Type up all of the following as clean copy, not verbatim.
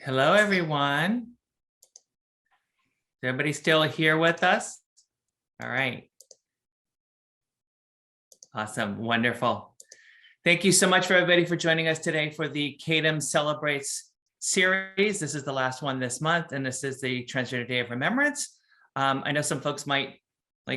Hello, everyone. Is everybody still here with us? All right. Awesome. Wonderful. Thank you so much for everybody for joining us today for the CADEM Celebrates series. This is the last one this month, and this is the Transgender Day of Remembrance. I know some folks might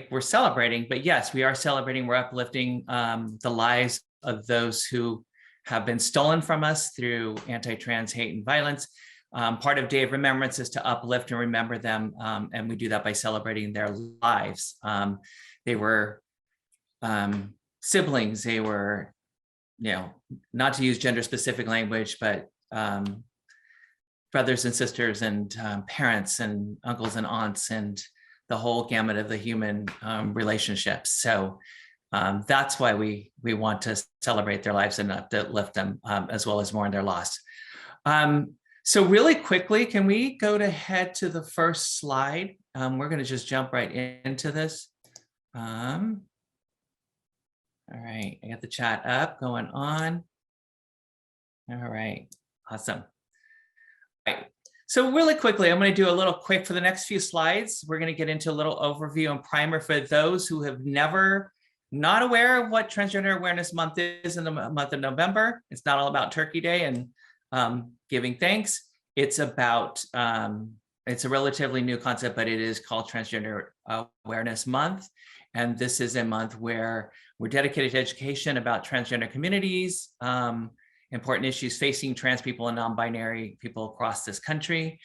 we're celebrating, but yes, we are celebrating. We're uplifting the lives of those who have been stolen from us through anti-trans hate and violence. Part of Day of Remembrance is to uplift and remember them, and we do that by celebrating their lives. They were siblings, they were, not to use gender-specific language, but brothers and sisters and parents and uncles and aunts and the whole gamut of the human relationships. So that's why we want to celebrate their lives and uplift them, as well as mourn their loss. So really quickly, can we go ahead to the first slide? We're going to just jump right into this. All right, I got the chat up going on. All right, awesome. All right, so really quickly, I'm going to do a little quick for the next few slides. We're going to get into a little overview and primer for those who have not aware of what Transgender Awareness Month is in the month of November. It's not all about Turkey Day and giving thanks. It's about, it's a relatively new concept, but it is called Transgender Awareness Month. And this is a month where we're dedicated to education about transgender communities, important issues facing trans people and non-binary people across this country.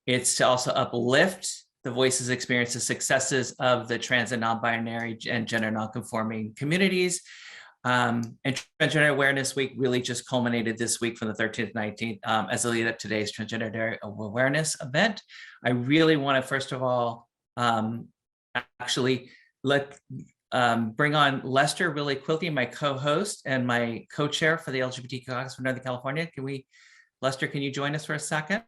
It's to also uplift the voices, experiences, successes of the trans and non-binary and gender non-conforming communities. And Transgender Awareness Week really just culminated this week from the 13th, 19th as a lead up to today's Transgender Day of Awareness event. I really want to, first of all, actually bring on Lester really quickly, my co-host and my co-chair for the LGBTQ caucus for Northern California. Lester, can you join us for a second?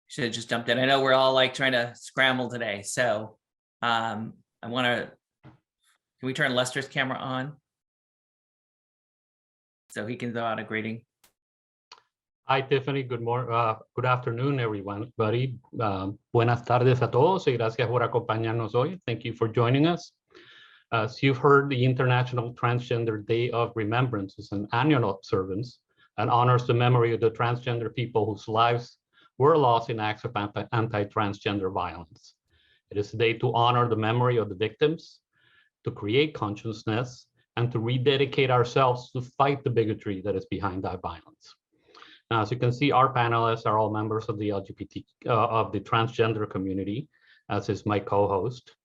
Should have just jumped in. I know we're all trying to scramble today. So can we turn Lester's camera on so he can throw out a greeting? Hi, Tiffany. Good afternoon, everybody. Buenas tardes a todos y gracias por acompañarnos hoy. Thank you for joining us. As you've heard, the International Transgender Day of Remembrance is an annual observance and honors the memory of the transgender people whose lives were lost in acts of anti-transgender violence. It is a day to honor the memory of the victims, to create consciousness, and to rededicate ourselves to fight the bigotry that is behind that violence. Now, as you can see, our panelists are all members of the of the transgender community, as is my co-host.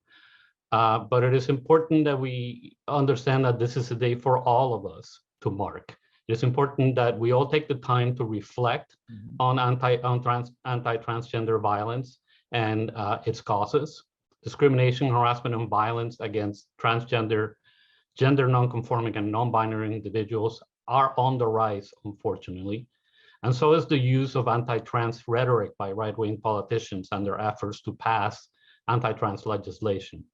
But it is important that we understand that this is a day for all of us to mark. It's important that we all take the time to reflect on anti-transgender violence and its causes. Discrimination, harassment, and violence against transgender, gender non-conforming, and non-binary individuals are on the rise, unfortunately. And so is the use of anti-trans rhetoric by right-wing politicians and their efforts to pass anti-trans legislation.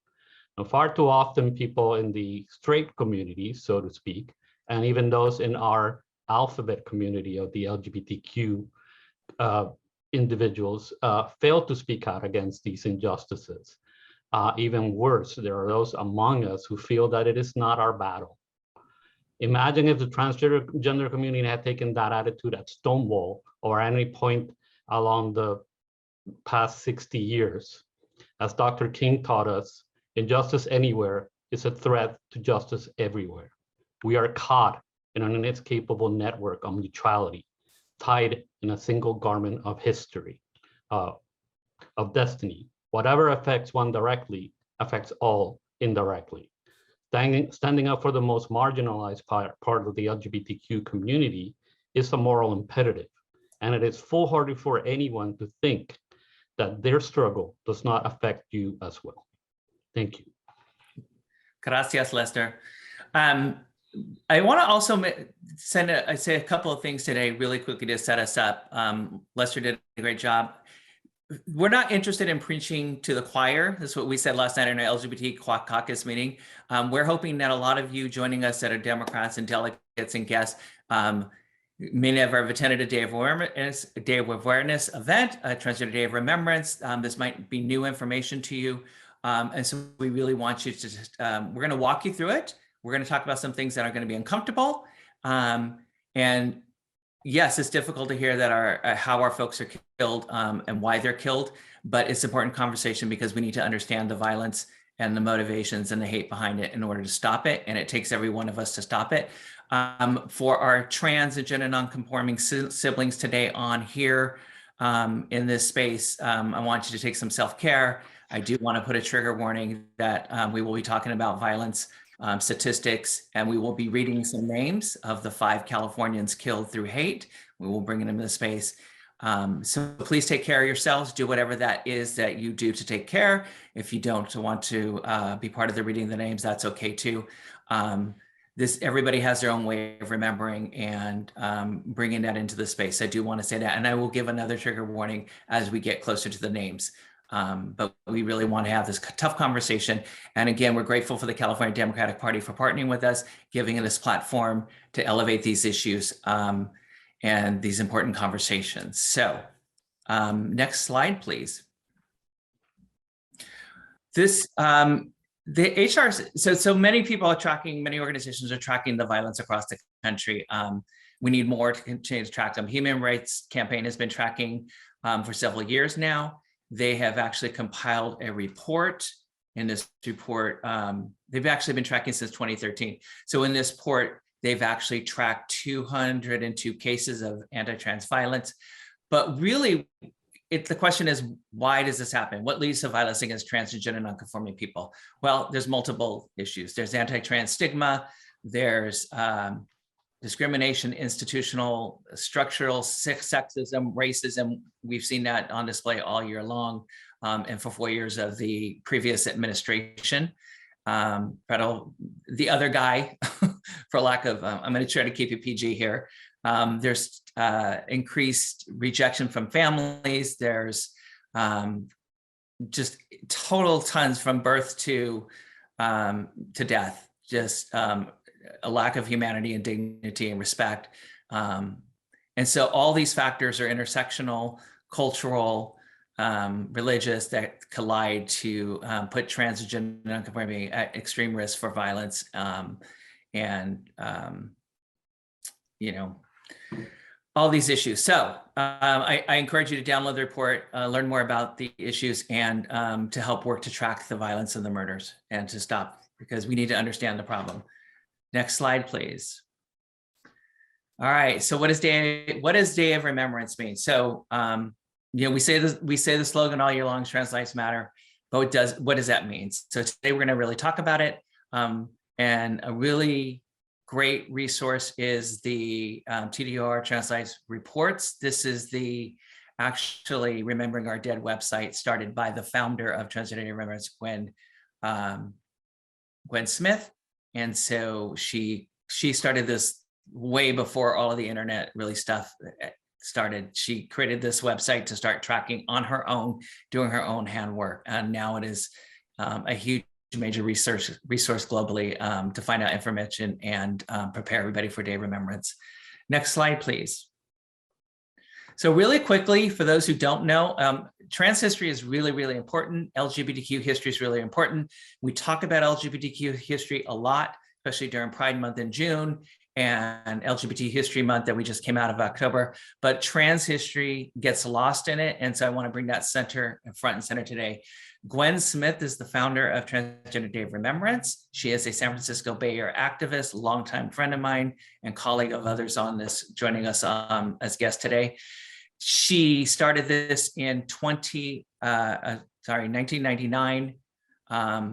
Now, far too often, people in the straight community, so to speak, and even those in our alphabet community of the LGBTQ individuals fail to speak out against these injustices. Even worse, there are those among us who feel that it is not our battle. Imagine if the transgender community had taken that attitude at Stonewall or at any point along the past 60 years. As Dr. King taught us, injustice anywhere is a threat to justice everywhere. We are caught in an inescapable network of neutrality, tied in a single garment of history, of destiny. Whatever affects one directly affects all indirectly. Standing up for the most marginalized part of the LGBTQ community is a moral imperative, and it is foolhardy for anyone to think that their struggle does not affect you as well. Thank you. Gracias, Lester. I want to also say a couple of things today really quickly to set us up. Lester did a great job. We're not interested in preaching to the choir. That's what we said last night in our LGBT caucus meeting. We're hoping that a lot of you joining us that are Democrats and delegates and guests may never have attended a Day of Awareness event, a Transgender Day of Remembrance. This might be new information to you. And so we really want you to just, we're going to walk you through it. We're going to talk about some things that are going to be uncomfortable. And yes, it's difficult to hear that how our folks are killed and why they're killed, but it's important conversation because we need to understand the violence and the motivations and the hate behind it in order to stop it. And it takes every one of us to stop it. For our trans and gender non-conforming siblings today on here in this space, I want you to take some self-care. I do want to put a trigger warning that we will be talking about violence statistics, and we will be reading some names of the 5 Californians killed through hate. We will bring them into the space. So please take care of yourselves. Do whatever that is that you do to take care. If you don't want to be part of the reading the names, that's okay too. Everybody has their own way of remembering and bringing that into the space. I do want to say that, and I will give another trigger warning as we get closer to the names. But we really want to have this tough conversation. And again, we're grateful for the California Democratic Party for partnering with us, giving us this platform to elevate these issues and these important conversations. So next slide, please. This, the HR, so many people are tracking, many organizations are tracking the violence across the country. We need more to continue to track them. Human Rights Campaign has been tracking for several years now. They have actually compiled a report. In this report, they've actually been tracking since 2013. So in this report, they've actually tracked 202 cases of anti-trans violence. But really, the question is, why does this happen? What leads to violence against trans and gender non-conforming people? Well, there's multiple issues. There's anti-trans stigma. There's discrimination, institutional, structural, sexism, racism. We've seen that on display all year long and for 4 years of the previous administration. The other guy, for lack of, I'm going to try to keep it PG here. There's increased rejection from families. There's just total tons from birth to death, just a lack of humanity and dignity and respect. And so all these factors are intersectional, cultural, religious that collide to put trans and gender non-conforming at extreme risk for violence. You know, all these issues. So I encourage you to download the report, learn more about the issues, and to help work to track the violence and the murders and to stop, because we need to understand the problem. Next slide, please. All right. So what does Day of Remembrance mean? So you know, we say the slogan all year long, trans lives matter, but what does that mean? So today we're going to really talk about it. And a really great resource is the TDR Trans Lives Reports. This is the actually Remembering Our Dead website started by the founder of Transgender Day of Remembrance, Gwen Smith. And so she started this way before all of the internet really stuff started. She created this website to start tracking on her own, doing her own handwork. And now it is a huge major resource globally to find out information and prepare everybody for Day of Remembrance. Next slide, please. So really quickly, for those who don't know, trans history is really, really important. LGBTQ history is really important. We talk about LGBTQ history a lot, especially during Pride Month in June and LGBT History Month that we just came out of October, but trans history gets lost in it. And so I want to bring that front and center today. Gwen Smith is the founder of Transgender Day of Remembrance. She is a San Francisco Bay Area activist, longtime friend of mine and colleague of others on this, joining us as guest today. She started this in 1999,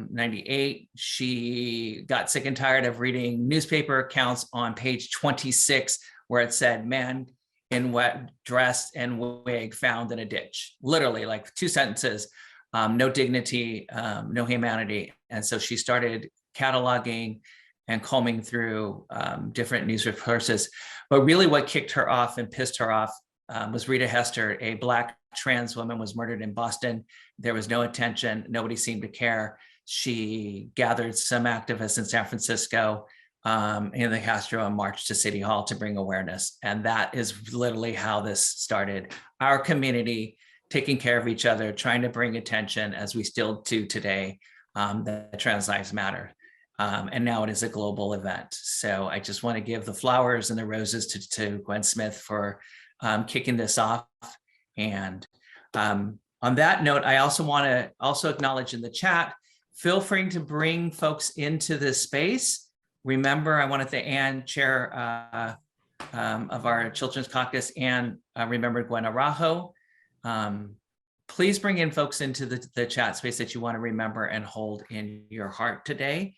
98. She got sick and tired of reading newspaper accounts on page 26 where it said, "Man in wet dress and wig found in a ditch." Literally, like 2 sentences. No dignity, no humanity. And so she started cataloging and combing through different news sources. But really what kicked her off and pissed her off was Rita Hester, a Black trans woman, was murdered in Boston. There was no attention. Nobody seemed to care. She gathered some activists in San Francisco, in the Castro and marched to City Hall to bring awareness. And that is literally how this started. Our community taking care of each other, trying to bring attention, as we still do today, that trans lives matter. And now it is a global event. So I just want to give the flowers and the roses to Gwen Smith for kicking this off. And on that note, I also want to acknowledge in the chat, feel free to bring folks into this space. Remember, I want to thank Ann, chair of our Children's Caucus, and remember Gwen Arajo. Please bring in folks into the chat space that you want to remember and hold in your heart today,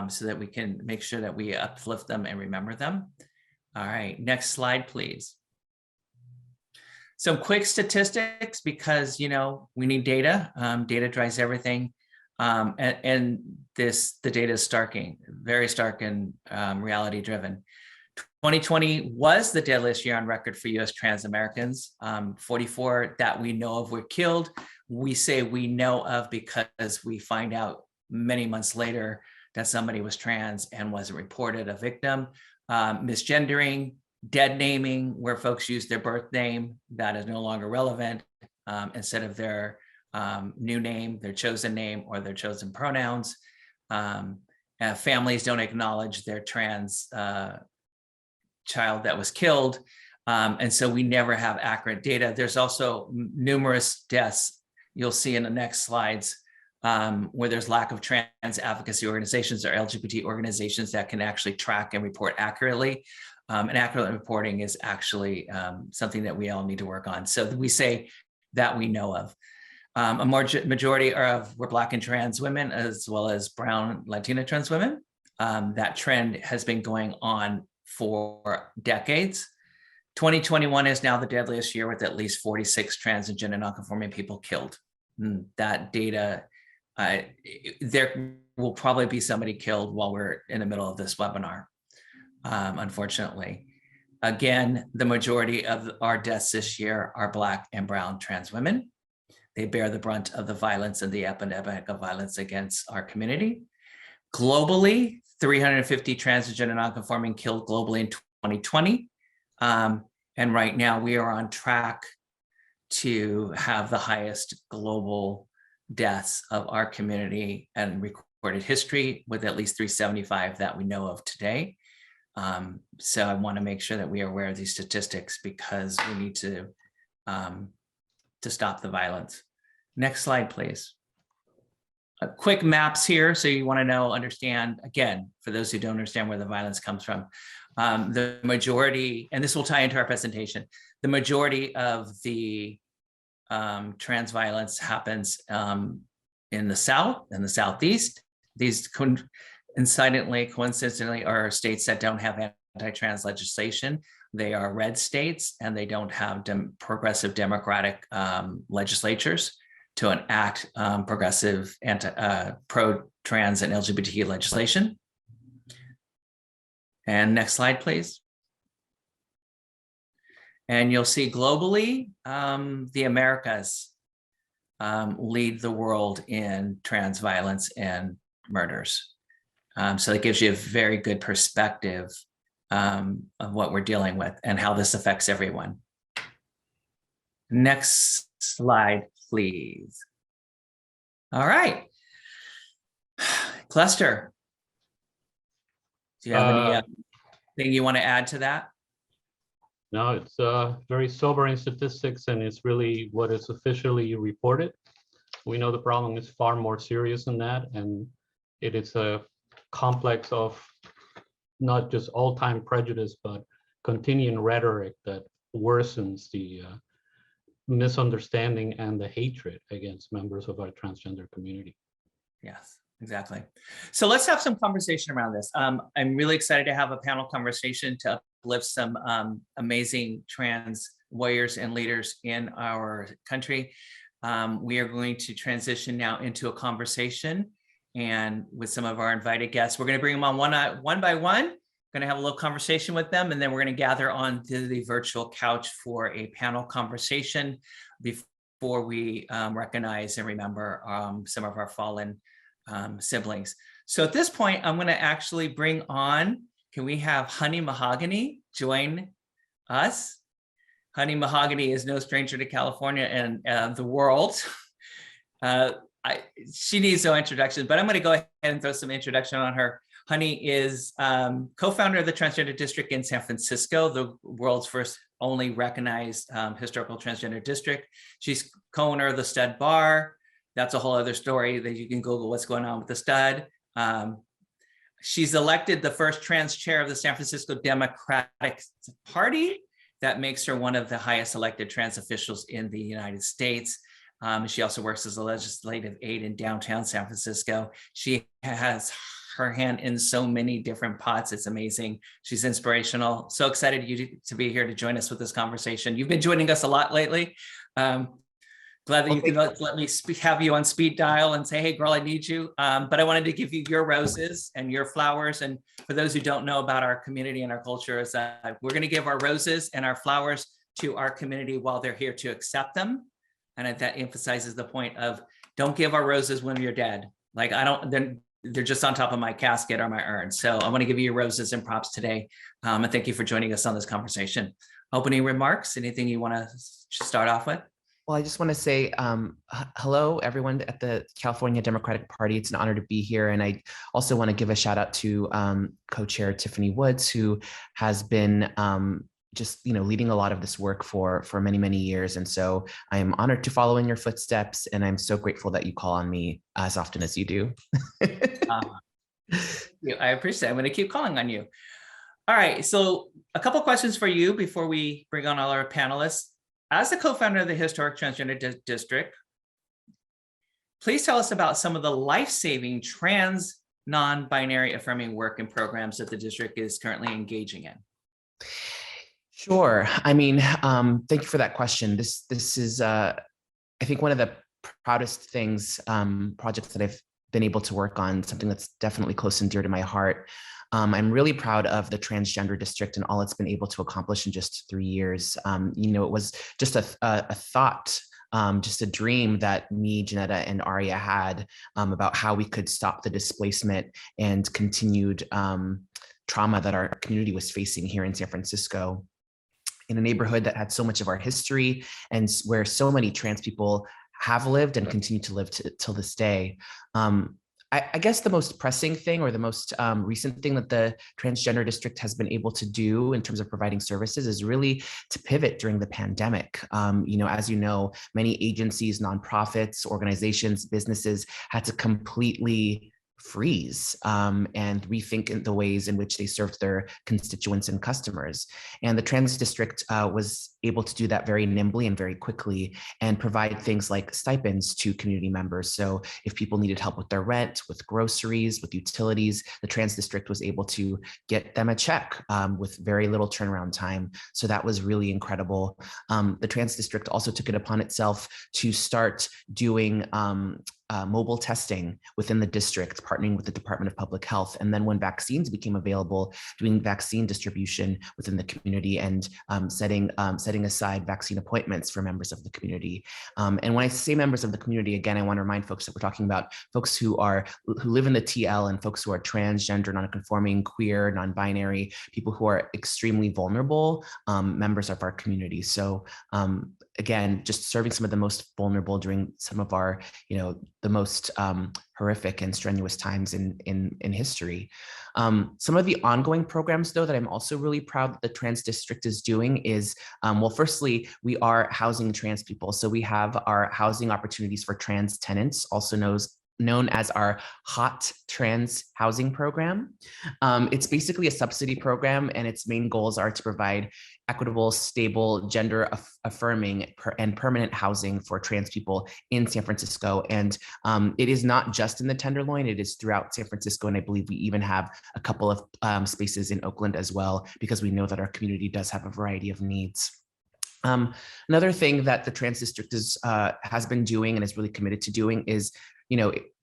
so that we can make sure that we uplift them and remember them. All right, next slide, please. Some quick statistics, because, you know, we need data. Data drives everything. And the data is very stark and reality driven. 2020 was the deadliest year on record for US trans Americans. 44 that we know of were killed. We say we know of because we find out many months later that somebody was trans and wasn't reported a victim. Misgendering, dead naming, where folks use their birth name that is no longer relevant, instead of their new name, their chosen name, or their chosen pronouns. Families don't acknowledge their trans child that was killed. And so we never have accurate data. There's also numerous deaths you'll see in the next slides, where there's lack of trans advocacy organizations or LGBT organizations that can actually track and report accurately. And accurate reporting is actually something that we all need to work on. So we say that we know of. A majority were Black and trans women, as well as Brown Latina trans women. That trend has been going on for decades. 2021 is now the deadliest year, with at least 46 trans and gender non-conforming people killed. That data, there will probably be somebody killed while we're in the middle of this webinar, unfortunately. Again, the majority of our deaths this year are Black and Brown trans women. They bear the brunt of the violence and the epidemic of violence against our community. Globally, 350 trans and gender non-conforming killed globally in 2020. And right now we are on track to have the highest global deaths of our community and recorded history, with at least 375 that we know of today. So I want to make sure that we are aware of these statistics, because we need to stop the violence. Next slide, please. Quick maps here. So you want to understand, again, for those who don't understand where the violence comes from, the majority, and this will tie into our presentation, the majority of the trans violence happens in the South and the Southeast. These coincidentally are states that don't have anti-trans legislation. They are red states, and they don't have progressive Democratic legislatures to enact progressive pro-trans and LGBTQ legislation. And next slide, please. And you'll see globally, the Americas lead the world in trans violence and murders. So it gives you a very good perspective of what we're dealing with and how this affects everyone. Next slide, please. All right. Cluster, do you have anything you want to add to that? No, it's very sobering statistics, and it's really what is officially reported. We know the problem is far more serious than that, and it is a complex of not just all-time prejudice, but continuing rhetoric that worsens the misunderstanding and the hatred against members of our transgender community. Yes, exactly. So let's have some conversation around this. I'm really excited to have a panel conversation to uplift some amazing trans warriors and leaders in our country. We are going to transition now into a conversation, and with some of our invited guests, we're going to bring them on one by one. Going to have a little conversation with them, and then we're going to gather on to the virtual couch for a panel conversation before we recognize and remember some of our fallen siblings. So at this point, I'm going to actually bring on, can we have Honey Mahogany join us? Honey Mahogany is no stranger to California and the world. She needs no introduction, but I'm going to go ahead and throw some introduction on her. Honey is co-founder of the Transgender District in San Francisco, the world's first only recognized historical transgender district. She's co-owner of the Stud Bar. That's a whole other story that you can Google what's going on with the Stud. She's elected the first trans chair of the San Francisco Democratic Party. That makes her one of the highest elected trans officials in the United States. She also works as a legislative aide in downtown San Francisco. She has her hand in so many different pots. It's amazing. She's inspirational. So excited to be here to join us with this conversation. You've been joining us a lot lately. Glad that you can let me have you on speed dial and say, hey, girl, I need you. But I wanted to give you your roses and your flowers. And for those who don't know about our community and our culture, is that we're going to give our roses and our flowers to our community while they're here to accept them. And that emphasizes the point of don't give our roses when you're dead. Like they're just on top of my casket or my urn. So I want to give you your roses and props today. And thank you for joining us on this conversation. Opening remarks, anything you want to start off with? Well, I just want to say hello, everyone at the California Democratic Party. It's an honor to be here. And I also want to give a shout out to co-chair Tiffany Woods, who has been just leading a lot of this work for many, many years. And so I am honored to follow in your footsteps. And I'm so grateful that you call on me as often as you do. I appreciate it. I'm going to keep calling on you. All right. So a couple questions for you before we bring on all our panelists. As the co-founder of the Historic Transgender District, please tell us about some of the life-saving trans non-binary affirming work and programs that the district is currently engaging in. Sure. I mean, thank you for that question. This is, I think, one of the proudest things, projects that I've been able to work on, something that's definitely close and dear to my heart. I'm really proud of the Transgender District and all it's been able to accomplish in just 3 years. It was just a thought, just a dream that me, Janetta, and Aria had about how we could stop the displacement and continued trauma that our community was facing here in San Francisco, in a neighborhood that had so much of our history and where so many trans people have lived and continue to live till this day. I guess the most pressing thing, or the most recent thing that the Transgender District has been able to do in terms of providing services is really to pivot during the pandemic. As you know, many agencies, nonprofits, organizations, businesses had to completely freeze and rethink in the ways in which they served their constituents and customers. And the Trans District was able to do that very nimbly and very quickly and provide things like stipends to community members. So if people needed help with their rent, with groceries, with utilities, the Trans District was able to get them a check with very little turnaround time. So that was really incredible. The Trans District also took it upon itself to start doing mobile testing within the district, partnering with the Department of Public Health. And then when vaccines became available, doing vaccine distribution within the community and setting aside vaccine appointments for members of the community. And when I say members of the community, again, I want to remind folks that we're talking about folks who live in the TL and folks who are transgender, non-conforming, queer, non-binary, people who are extremely vulnerable members of our community. So again, just serving some of the most vulnerable during some of our, the most horrific and strenuous times in history. Some of the ongoing programs, though, that I'm also really proud that the Trans District is doing is, well, firstly, we are housing trans people. So we have our housing opportunities for trans tenants, also known as our Hot Trans Housing Program. It's basically a subsidy program, and its main goals are to provide equitable, stable, gender affirming and permanent housing for trans people in San Francisco. And it is not just in the Tenderloin, it is throughout San Francisco. And I believe we even have a couple of spaces in Oakland as well, because we know that our community does have a variety of needs. Another thing that the Trans District has been doing and is really committed to doing is,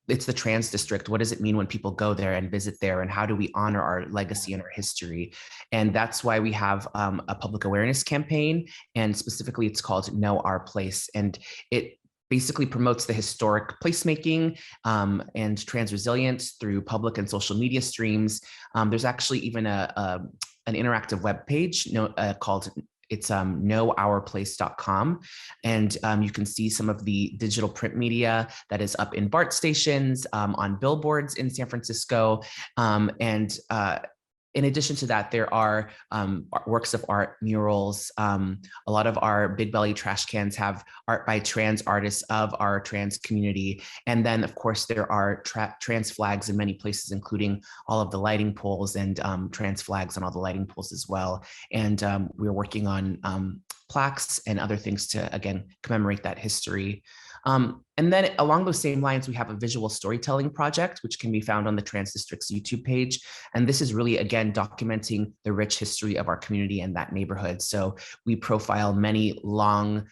it's the Trans District. What does it mean when people go there and visit there, and how do we honor our legacy and our history? And that's why we have a public awareness campaign, and specifically it's called Know Our Place. And it basically promotes the historic placemaking and trans resilience through public and social media streams. There's actually even an interactive web page called knowourplace.com. And you can see some of the digital print media that is up in BART stations, on billboards in San Francisco. In addition to that, there are works of art, murals. A lot of our Big Belly trash cans have art by trans artists of our trans community. And then, of course, there are trans flags in many places, including all of the lighting poles and trans flags on all the lighting poles as well. And we're working on plaques and other things to, again, commemorate that history. And then along those same lines, we have a visual storytelling project, which can be found on the Trans District's YouTube page. And this is really, again, documenting the rich history of our community and that neighborhood. So we profile many long-term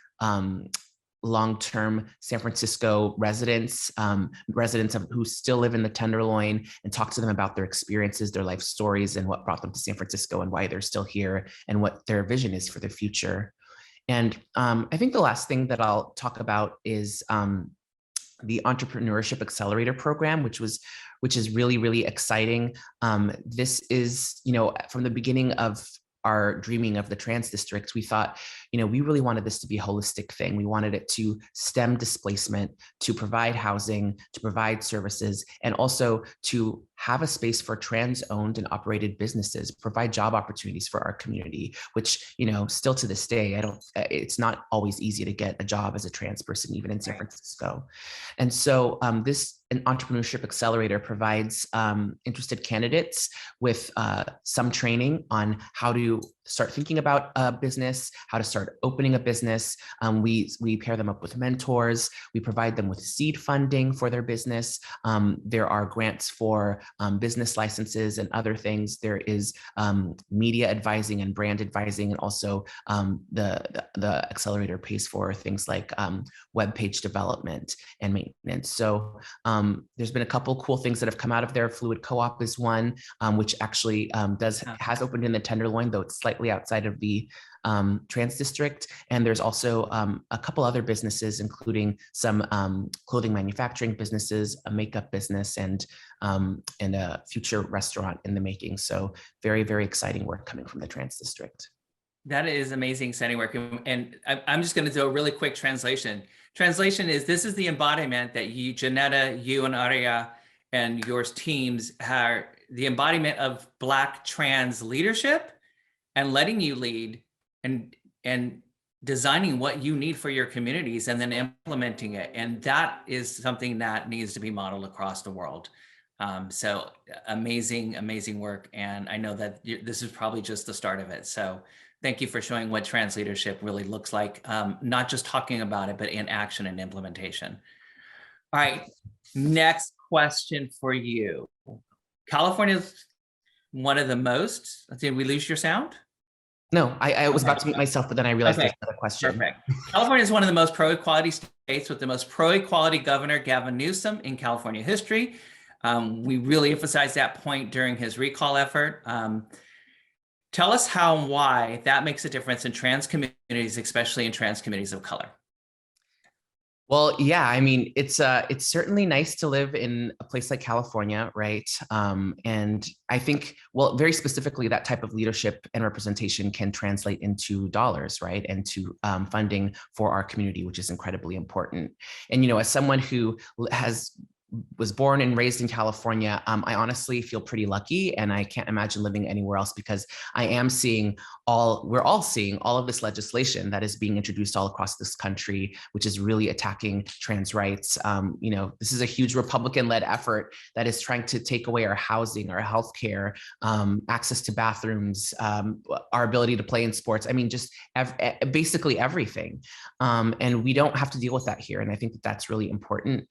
San Francisco residents, who still live in the Tenderloin, and talk to them about their experiences, their life stories, and what brought them to San Francisco and why they're still here and what their vision is for the future. And I think the last thing that I'll talk about is the Entrepreneurship Accelerator program, which is really, really exciting. This is, from the beginning of our dreaming of the Trans District, we thought, we really wanted this to be a holistic thing. We wanted it to stem displacement, to provide housing, to provide services, and also to have a space for trans-owned and operated businesses, provide job opportunities for our community, which, still to this day, it's not always easy to get a job as a trans person, even in San Francisco. And so this Entrepreneurship Accelerator provides interested candidates with some training on how to start thinking about a business, how to start opening a business. We pair them up with mentors. We provide them with seed funding for their business. There are grants for business licenses and other things. There is media advising and brand advising, and also the accelerator pays for things like web page development and maintenance. So there's been a couple cool things that have come out of there. Fluid Co-op is one, which actually has opened in the Tenderloin, though it's slightly outside of the Trans District. And there's also a couple other businesses, including some clothing manufacturing businesses, a makeup business, and a future restaurant in the making. So very, very exciting work coming from the Trans District. That is amazing, exciting work. And I'm just going to do a really quick translation. Translation is, this is the embodiment that you, Janetta, you and Aria and your teams are the embodiment of Black trans leadership and letting you lead and designing what you need for your communities and then implementing it. And that is something that needs to be modeled across the world. So amazing, amazing work. And I know that this is probably just the start of it. So thank you for showing what trans leadership really looks like, not just talking about it, but in action and implementation. All right, next question for you. California is one of the most, did we lose your sound? No, I was about to mute myself, but then I realized there's another question. Perfect. California is one of the most pro-equality states with the most pro-equality governor, Gavin Newsom, in California history. We really emphasized that point during his recall effort. Tell us how and why that makes a difference in trans communities, especially in trans communities of color. Well, yeah, I mean, it's certainly nice to live in a place like California, right? And I think, well, very specifically, that type of leadership and representation can translate into dollars, right? And to funding for our community, which is incredibly important. And, as someone who was born and raised in California, I honestly feel pretty lucky, and I can't imagine living anywhere else, because we're all seeing all of this legislation that is being introduced all across this country, which is really attacking trans rights. This is a huge Republican-led effort that is trying to take away our housing, our healthcare, access to bathrooms, our ability to play in sports. I mean, just basically everything. And we don't have to deal with that here. And I think that that's really important.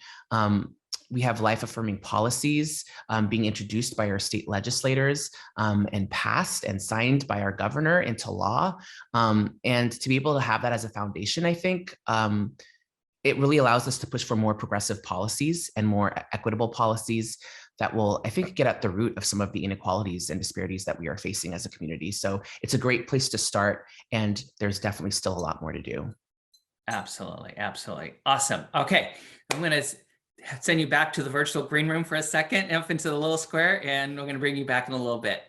We have life-affirming policies being introduced by our state legislators and passed and signed by our governor into law. And to be able to have that as a foundation, I think it really allows us to push for more progressive policies and more equitable policies that will, I think, get at the root of some of the inequalities and disparities that we are facing as a community. So it's a great place to start, and there's definitely still a lot more to do. Absolutely. Absolutely. Awesome. Okay. I'm going to send you back to the virtual green room for a second, up into the little square, and we're going to bring you back in a little bit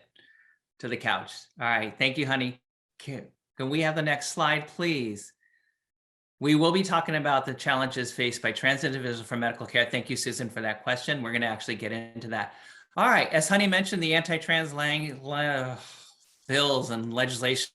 to the couch. All right. Thank you, honey. Can we have the next slide, please? We will be talking about the challenges faced by trans individuals for medical care. Thank you, Susan, for that question. We're going to actually get into that. All right. As Honey mentioned, the anti-trans bills and legislation,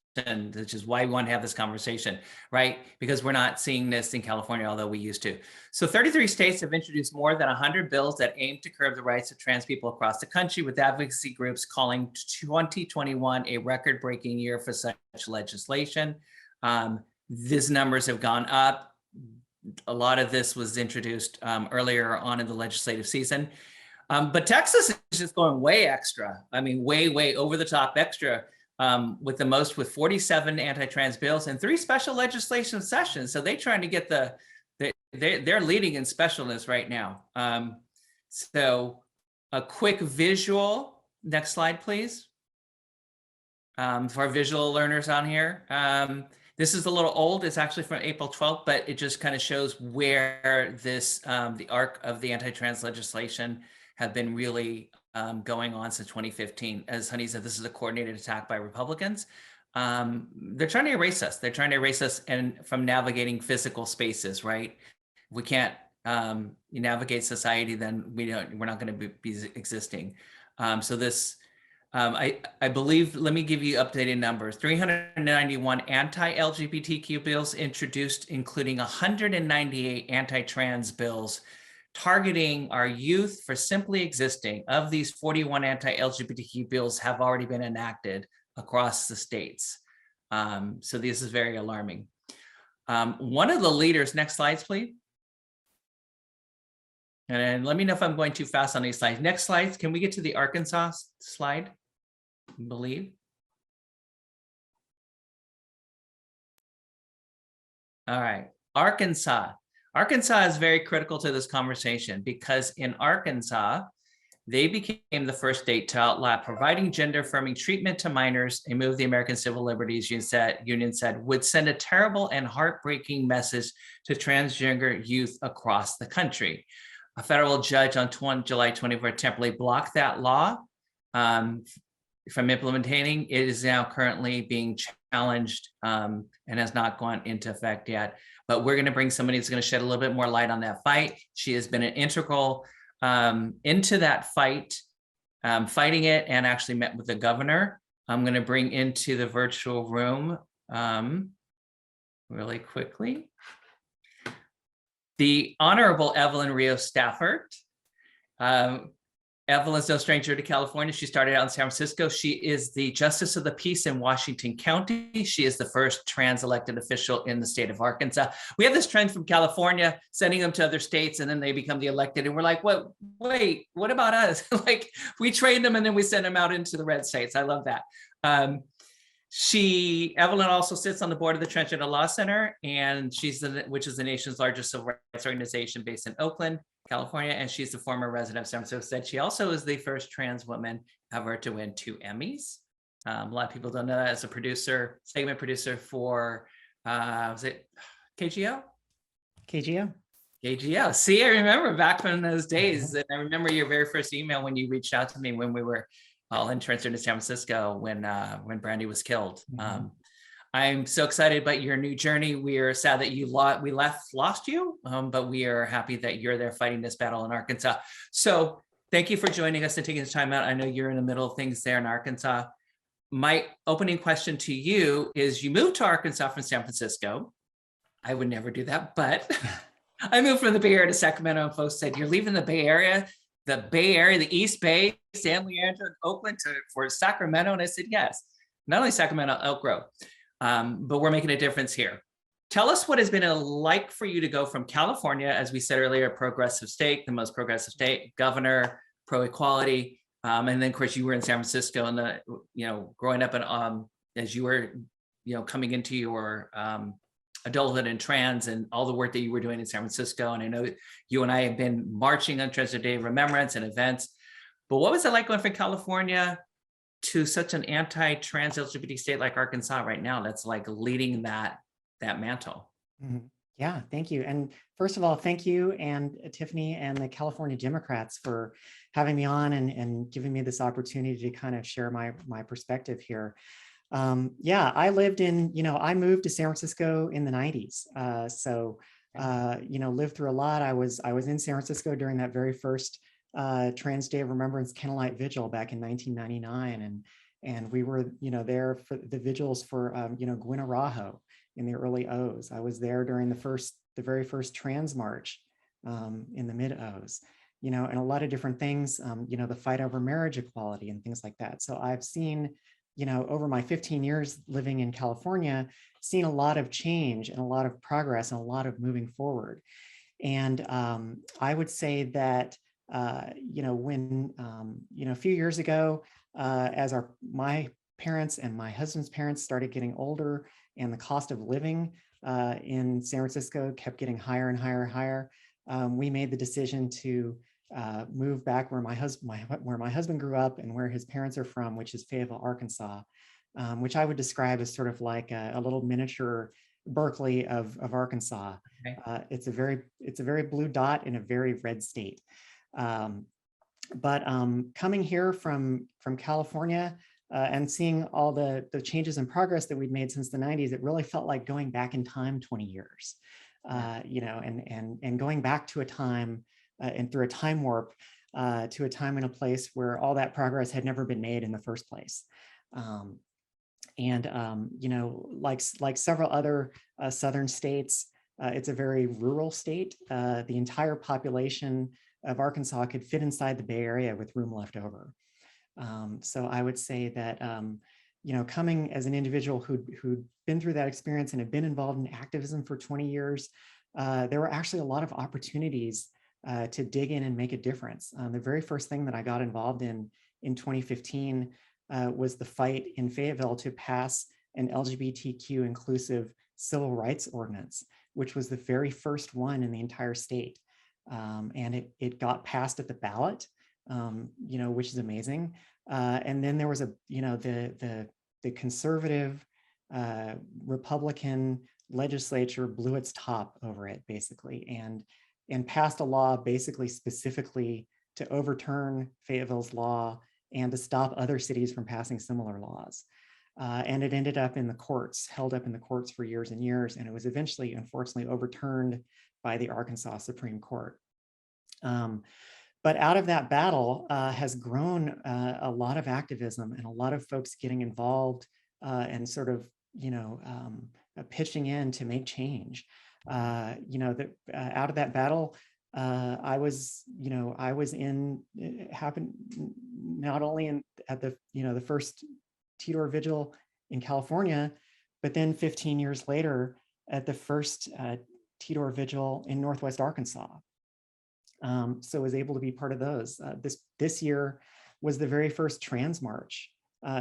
which is why we want to have this conversation, right? Because we're not seeing this in California, although we used to. So 33 states have introduced more than 100 bills that aim to curb the rights of trans people across the country, with advocacy groups calling 2021 a record-breaking year for such legislation. These numbers have gone up. A lot of this was introduced earlier on in the legislative season. But Texas is just going way extra. I mean, way over the top extra. With 47 anti-trans bills and 3 special legislation sessions. So they're trying to get they're leading in specialness right now. So a quick visual, next slide, please. For our visual learners on here. This is a little old, it's actually from April 12th, but it just kind of shows where this, the arc of the anti-trans legislation have been really going on since 2015. As Honey said, this is a coordinated attack by Republicans. They're trying to erase us. They're trying to erase us from navigating physical spaces, right? If we can't navigate society, then we're not going to be existing. So this, I believe, let me give you updated numbers. 391 anti-LGBTQ bills introduced, including 198 anti-trans bills targeting our youth for simply existing. Of these, 41 anti-LGBTQ bills have already been enacted across the states. So this is very alarming. One of the leaders, next slides, please. And let me know if I'm going too fast on these slides. Next slides, can we get to the Arkansas slide, I believe? All right, Arkansas. Arkansas is very critical to this conversation because in Arkansas, they became the first state to outlaw providing gender-affirming treatment to minors, a move the American Civil Liberties Union said would send a terrible and heartbreaking message to transgender youth across the country. A federal judge on July 24th temporarily blocked that law from implementing. It is now currently being challenged and has not gone into effect yet. But we're going to bring somebody who's going to shed a little bit more light on that fight. She has been an integral into that fight, fighting it, and actually met with the governor. I'm going to bring into the virtual room really quickly the Honorable Evelyn Rios Stafford. Evelyn's no stranger to California. She started out in San Francisco. She is the Justice of the Peace in Washington County. She is the first trans elected official in the state of Arkansas. We have this trend from California, sending them to other states, and then they become the elected. And we're like, what? Wait, what about us? Like, we train them and then we send them out into the red states. I love that. Evelyn also sits on the board of the Transgender Law Center, and which is the nation's largest civil rights organization based in Oakland, California, and she's the former resident of San Francisco. She also is the first trans woman ever to win 2 Emmys. A lot of people don't know that, as a producer, segment producer for, was it KGO? KGO. KGO. See, I remember back from those days. And I remember your very first email when you reached out to me when we were all in Transgender San Francisco when Brandy was killed. Mm-hmm. I'm so excited about your new journey. We are sad that we lost you, but we are happy that you're there fighting this battle in Arkansas. So thank you for joining us and taking the time out. I know you're in the middle of things there in Arkansas. My opening question to you is, you moved to Arkansas from San Francisco. I would never do that, but I moved from the Bay Area to Sacramento, and folks said, you're leaving the Bay Area, the East Bay, San Leandro, Oakland for Sacramento. And I said, yes, not only Sacramento, Elk Grove. But we're making a difference here. Tell us what it's been like for you to go from California, as we said earlier, progressive state, the most progressive state, governor, pro-equality. And then of course you were in San Francisco and growing up and as you were, coming into your adulthood and trans and all the work that you were doing in San Francisco. And I know you and I have been marching on Transgender Day of Remembrance and events, but what was it like going from California to such an anti-trans LGBT state like Arkansas right now that's like leading that mantle? Mm-hmm. Yeah, thank you. And first of all, thank you and Tiffany and the California Democrats for having me on and giving me this opportunity to kind of share my perspective here. Yeah, I lived in, I moved to San Francisco in the 90s. Lived through a lot. I was in San Francisco during that very first Trans Day of Remembrance Candlelight Vigil back in 1999. And we were, there for the vigils for, Gwen Arajo in the early O's. I was there during the very first trans march in the mid O's, and a lot of different things, the fight over marriage equality and things like that. So I've seen, over my 15 years living in California, seen a lot of change and a lot of progress and a lot of moving forward. And I would say that, when, a few years ago, as my parents and my husband's parents started getting older and the cost of living in San Francisco kept getting higher and higher and higher, we made the decision to move back where my husband grew up and where his parents are from, which is Fayal, Arkansas, which I would describe as sort of like a little miniature Berkeley of Arkansas. Okay. It's a very blue dot in a very red state. But coming here from California and seeing all the changes and progress that we'd made since the 90s, it really felt like going back in time 20 years, and going back to a time and through a time warp to a time and a place where all that progress had never been made in the first place. Like several other southern states, it's a very rural state. The entire population of Arkansas could fit inside the Bay Area with room left over. So I would say that, coming as an individual who'd been through that experience and had been involved in activism for 20 years, there were actually a lot of opportunities to dig in and make a difference. The very first thing that I got involved in 2015 was the fight in Fayetteville to pass an LGBTQ inclusive civil rights ordinance, which was the very first one in the entire state. And it got passed at the ballot, which is amazing. And then there was the conservative Republican legislature blew its top over it basically, and passed a law basically specifically to overturn Fayetteville's law and to stop other cities from passing similar laws. And it ended up in the courts, held up in the courts for years and years, and it was eventually, unfortunately, overturned by the Arkansas Supreme Court. But out of that battle has grown a lot of activism and a lot of folks getting involved and sort of, pitching in to make change. Out of that battle, I was in, it happened not only at the first T-Door Vigil in California, but then 15 years later at the first T-Door Vigil in Northwest Arkansas. So I was able to be part of those. This year was the very first trans march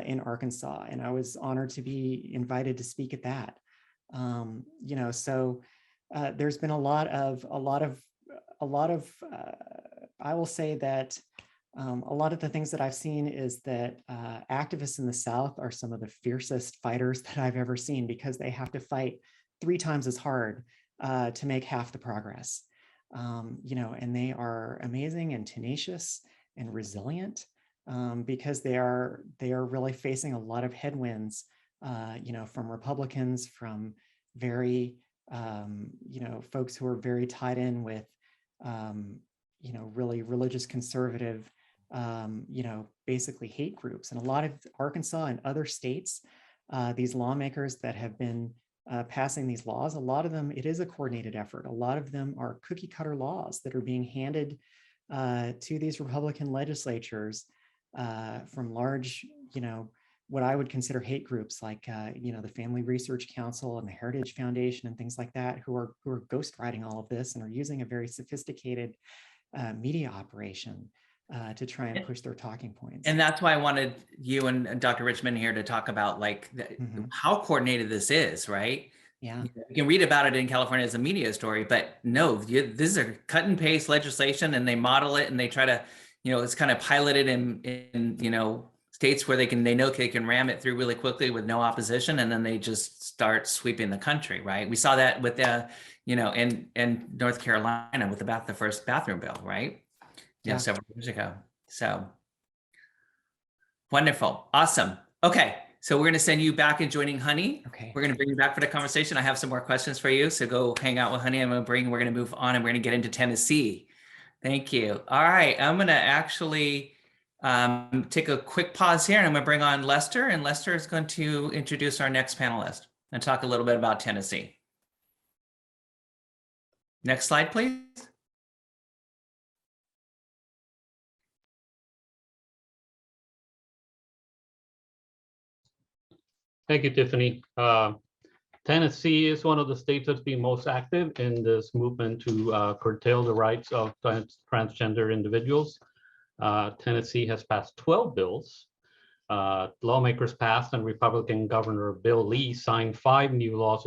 in Arkansas, and I was honored to be invited to speak at that. So there's been a lot of I will say that a lot of the things that I've seen is that activists in the South are some of the fiercest fighters that I've ever seen, because they have to fight 3 times as hard to make half the progress. And they are amazing and tenacious and resilient because they are really facing a lot of headwinds, from Republicans, from very, folks who are very tied in with, really religious conservative, basically hate groups. And a lot of Arkansas and other states, these lawmakers that have been passing these laws, a lot of them, it is a coordinated effort. A lot of them are cookie cutter laws that are being handed to these Republican legislatures from large, what I would consider hate groups like, the Family Research Council and the Heritage Foundation and things like that, who are ghostwriting all of this and are using a very sophisticated media operation to try and push their talking points. And that's why I wanted you and Dr. Richmond here to talk about how coordinated this is, right? Yeah. You can read about it in California as a media story, but no, this is a cut and paste legislation, and they model it and they try to, it's kind of piloted in states where they know they can ram it through really quickly with no opposition, and then they just start sweeping the country, right? We saw that with in North Carolina with the first bathroom bill, right? Yeah. Several years ago. So wonderful, awesome. Okay, so we're going to send you back and joining Honey. Okay. We're going to bring you back for the conversation. I have some more questions for you, so go hang out with Honey. We're going to move on, and we're going to get into Tennessee. Thank you. All right, I'm going to actually take a quick pause here, and I'm going to bring on Lester, and Lester is going to introduce our next panelist and talk a little bit about Tennessee. Next slide, please. Thank you, Tiffany. Tennessee is one of the states that's been most active in this movement to curtail the rights of transgender individuals. Tennessee has passed 12 bills. Lawmakers passed, and Republican Governor Bill Lee signed 5 new bills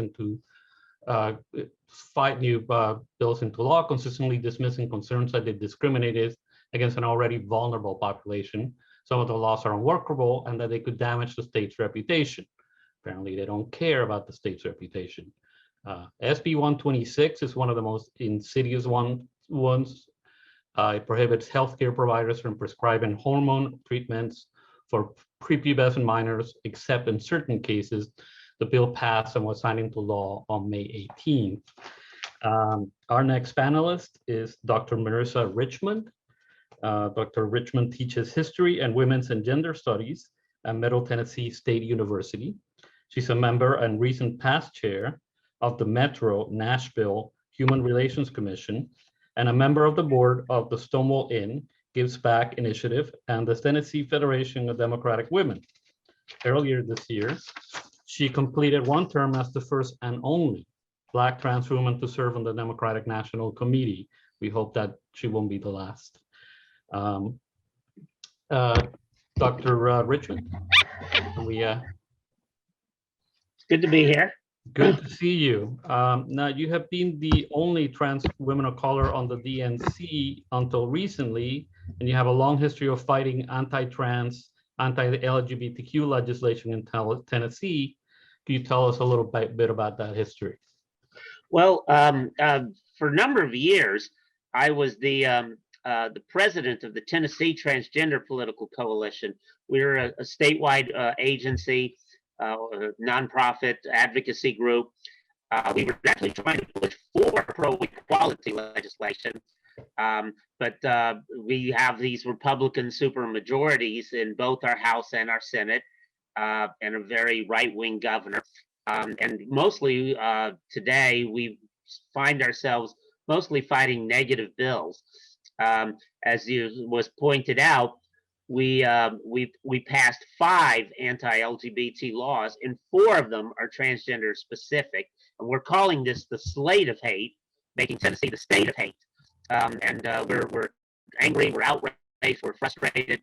into law, consistently dismissing concerns that they discriminated against an already vulnerable population. Some of the laws are unworkable and that they could damage the state's reputation. Apparently, they don't care about the state's reputation. SB 126 is one of the most insidious ones. It prohibits healthcare providers from prescribing hormone treatments for prepubescent minors, except in certain cases. The bill passed and was signed into law on May 18th. Our next panelist is Dr. Marissa Richmond. Dr. Richmond teaches history and women's and gender studies at Middle Tennessee State University. She's a member and recent past chair of the Metro Nashville Human Relations Commission and a member of the board of the Stonewall Inn Gives Back Initiative and the Tennessee Federation of Democratic Women. Earlier this year, she completed one term as the first and only Black trans woman to serve on the Democratic National Committee. We hope that she won't be the last. Dr. Richmond, It's good to be here. Good to see you. Now, you have been the only trans woman of color on the DNC until recently, and you have a long history of fighting anti-trans, anti-LGBTQ legislation in Tennessee. Can you tell us a little bit about that history? Well, for a number of years, I was the president of the Tennessee Transgender Political Coalition. We're a statewide agency, nonprofit advocacy group. We were actually trying to push for pro-equality legislation, but we have these Republican supermajorities in both our House and our Senate, and a very right-wing governor. And mostly today, we find ourselves mostly fighting negative bills. As was pointed out, we passed 5 anti-LGBT laws, and 4 of them are transgender specific. And we're calling this the slate of hate, making Tennessee the state of hate. And we're angry, we're outraged, we're frustrated.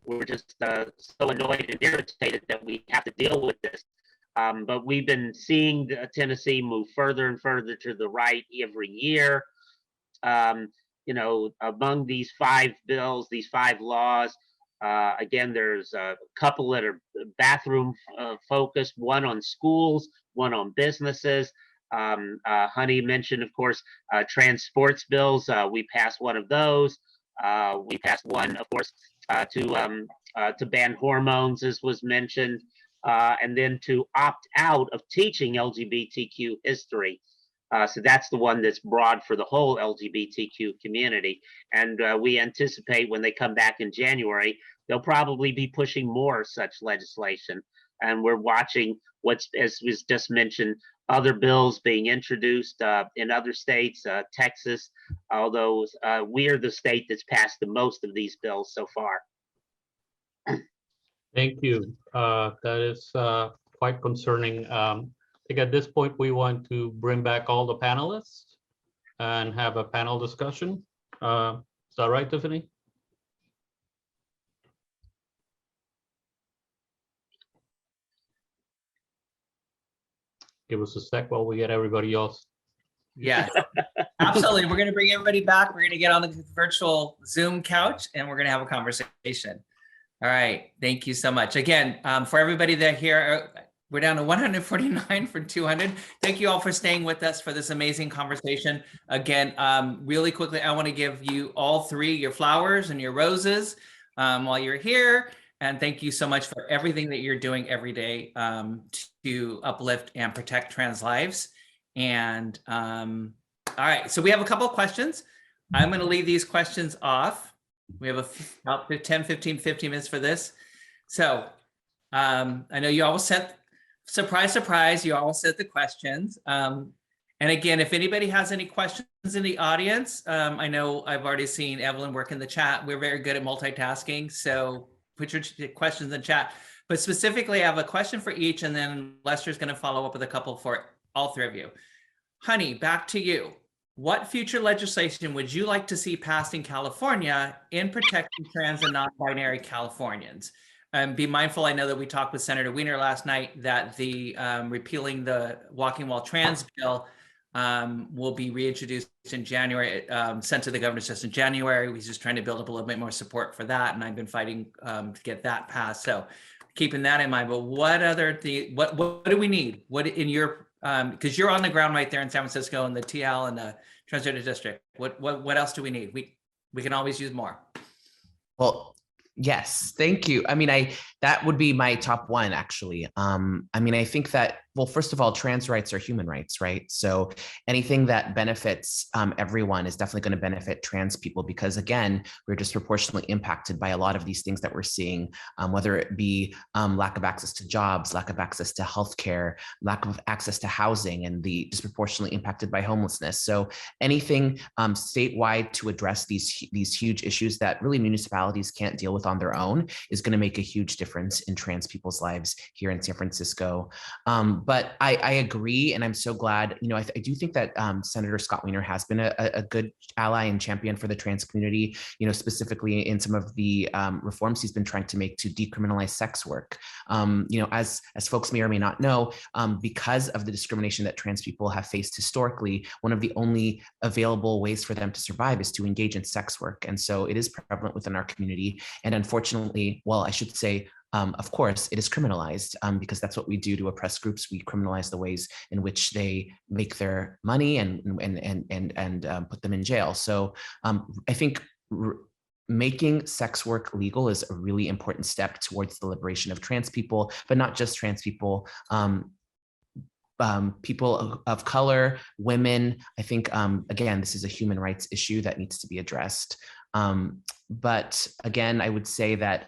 We're just so annoyed and irritated that we have to deal with this. But we've been seeing Tennessee move further and further to the right every year. You know, among these 5 bills, these 5 laws, again, there's a couple that are bathroom focused, one on schools, one on businesses. Honey mentioned, of course, trans sports bills. We passed one of those. We passed one, of course, to ban hormones, as was mentioned, and then to opt out of teaching LGBTQ history. So that's the one that's broad for the whole LGBTQ community. And we anticipate when they come back in January, they'll probably be pushing more such legislation. And we're watching what's, as was just mentioned, other bills being introduced in other states, Texas, although we are the state that's passed the most of these bills so far. Thank you. That is quite concerning. I think at this point, we want to bring back all the panelists and have a panel discussion. Is that right, Tiffany? Give us a sec while we get everybody else. Yeah, absolutely. We're going to bring everybody back. We're going to get on the virtual Zoom couch and we're going to have a conversation. All right, thank you so much. Again, for everybody that here, we're down to 149 from 200. Thank you all for staying with us for this amazing conversation. Again, really quickly, I want to give you all three your flowers and your roses while you're here. And thank you so much for everything that you're doing every day to uplift and protect trans lives. And all right, so we have a couple of questions. I'm going to leave these questions off. We have about 10, 15 minutes for this. So I know you all set, surprise, surprise, you all set the questions. And again, if anybody has any questions in the audience, I know I've already seen Evelyn work in the chat. We're very good at multitasking. So put your questions in chat. But specifically, I have a question for each, and then Lester's going to follow up with a couple for all three of you. Honey, back to you. What future legislation would you like to see passed in California in protecting trans and non-binary Californians? Be mindful, I know that we talked with Senator Wiener last night that the repealing the Walking While Trans bill will be reintroduced in January, sent to the governor's just in January. He's just trying to build up a little bit more support for that. And I've been fighting to get that passed. So keeping that in mind, but what other, what do we need? What in your, because you're on the ground right there in San Francisco and the TL and the Transgender District. What else do we need? We can always use more. Well, yes, thank you. I mean, that would be my top one, actually. I mean, I think that, well, first of all, trans rights are human rights, right? So anything that benefits everyone is definitely going to benefit trans people because, again, we're disproportionately impacted by a lot of these things that we're seeing, whether it be lack of access to jobs, lack of access to healthcare, lack of access to housing, and the disproportionately impacted by homelessness. So anything statewide to address these huge issues that really municipalities can't deal with on their own is going to make a huge difference in trans people's lives here in San Francisco. But I agree, and I'm so glad, you know, I do think that Senator Scott Wiener has been a good ally and champion for the trans community, you know, specifically in some of the reforms he's been trying to make to decriminalize sex work. You know, as folks may or may not know, because of the discrimination that trans people have faced historically, one of the only available ways for them to survive is to engage in sex work. And so it is prevalent within our community. And unfortunately, well, I should say, of course, it is criminalized because that's what we do to oppress groups. We criminalize the ways in which they make their money and put them in jail. So I think making sex work legal is a really important step towards the liberation of trans people, but not just trans people. People of color, women. I think, again, this is a human rights issue that needs to be addressed. But again, I would say that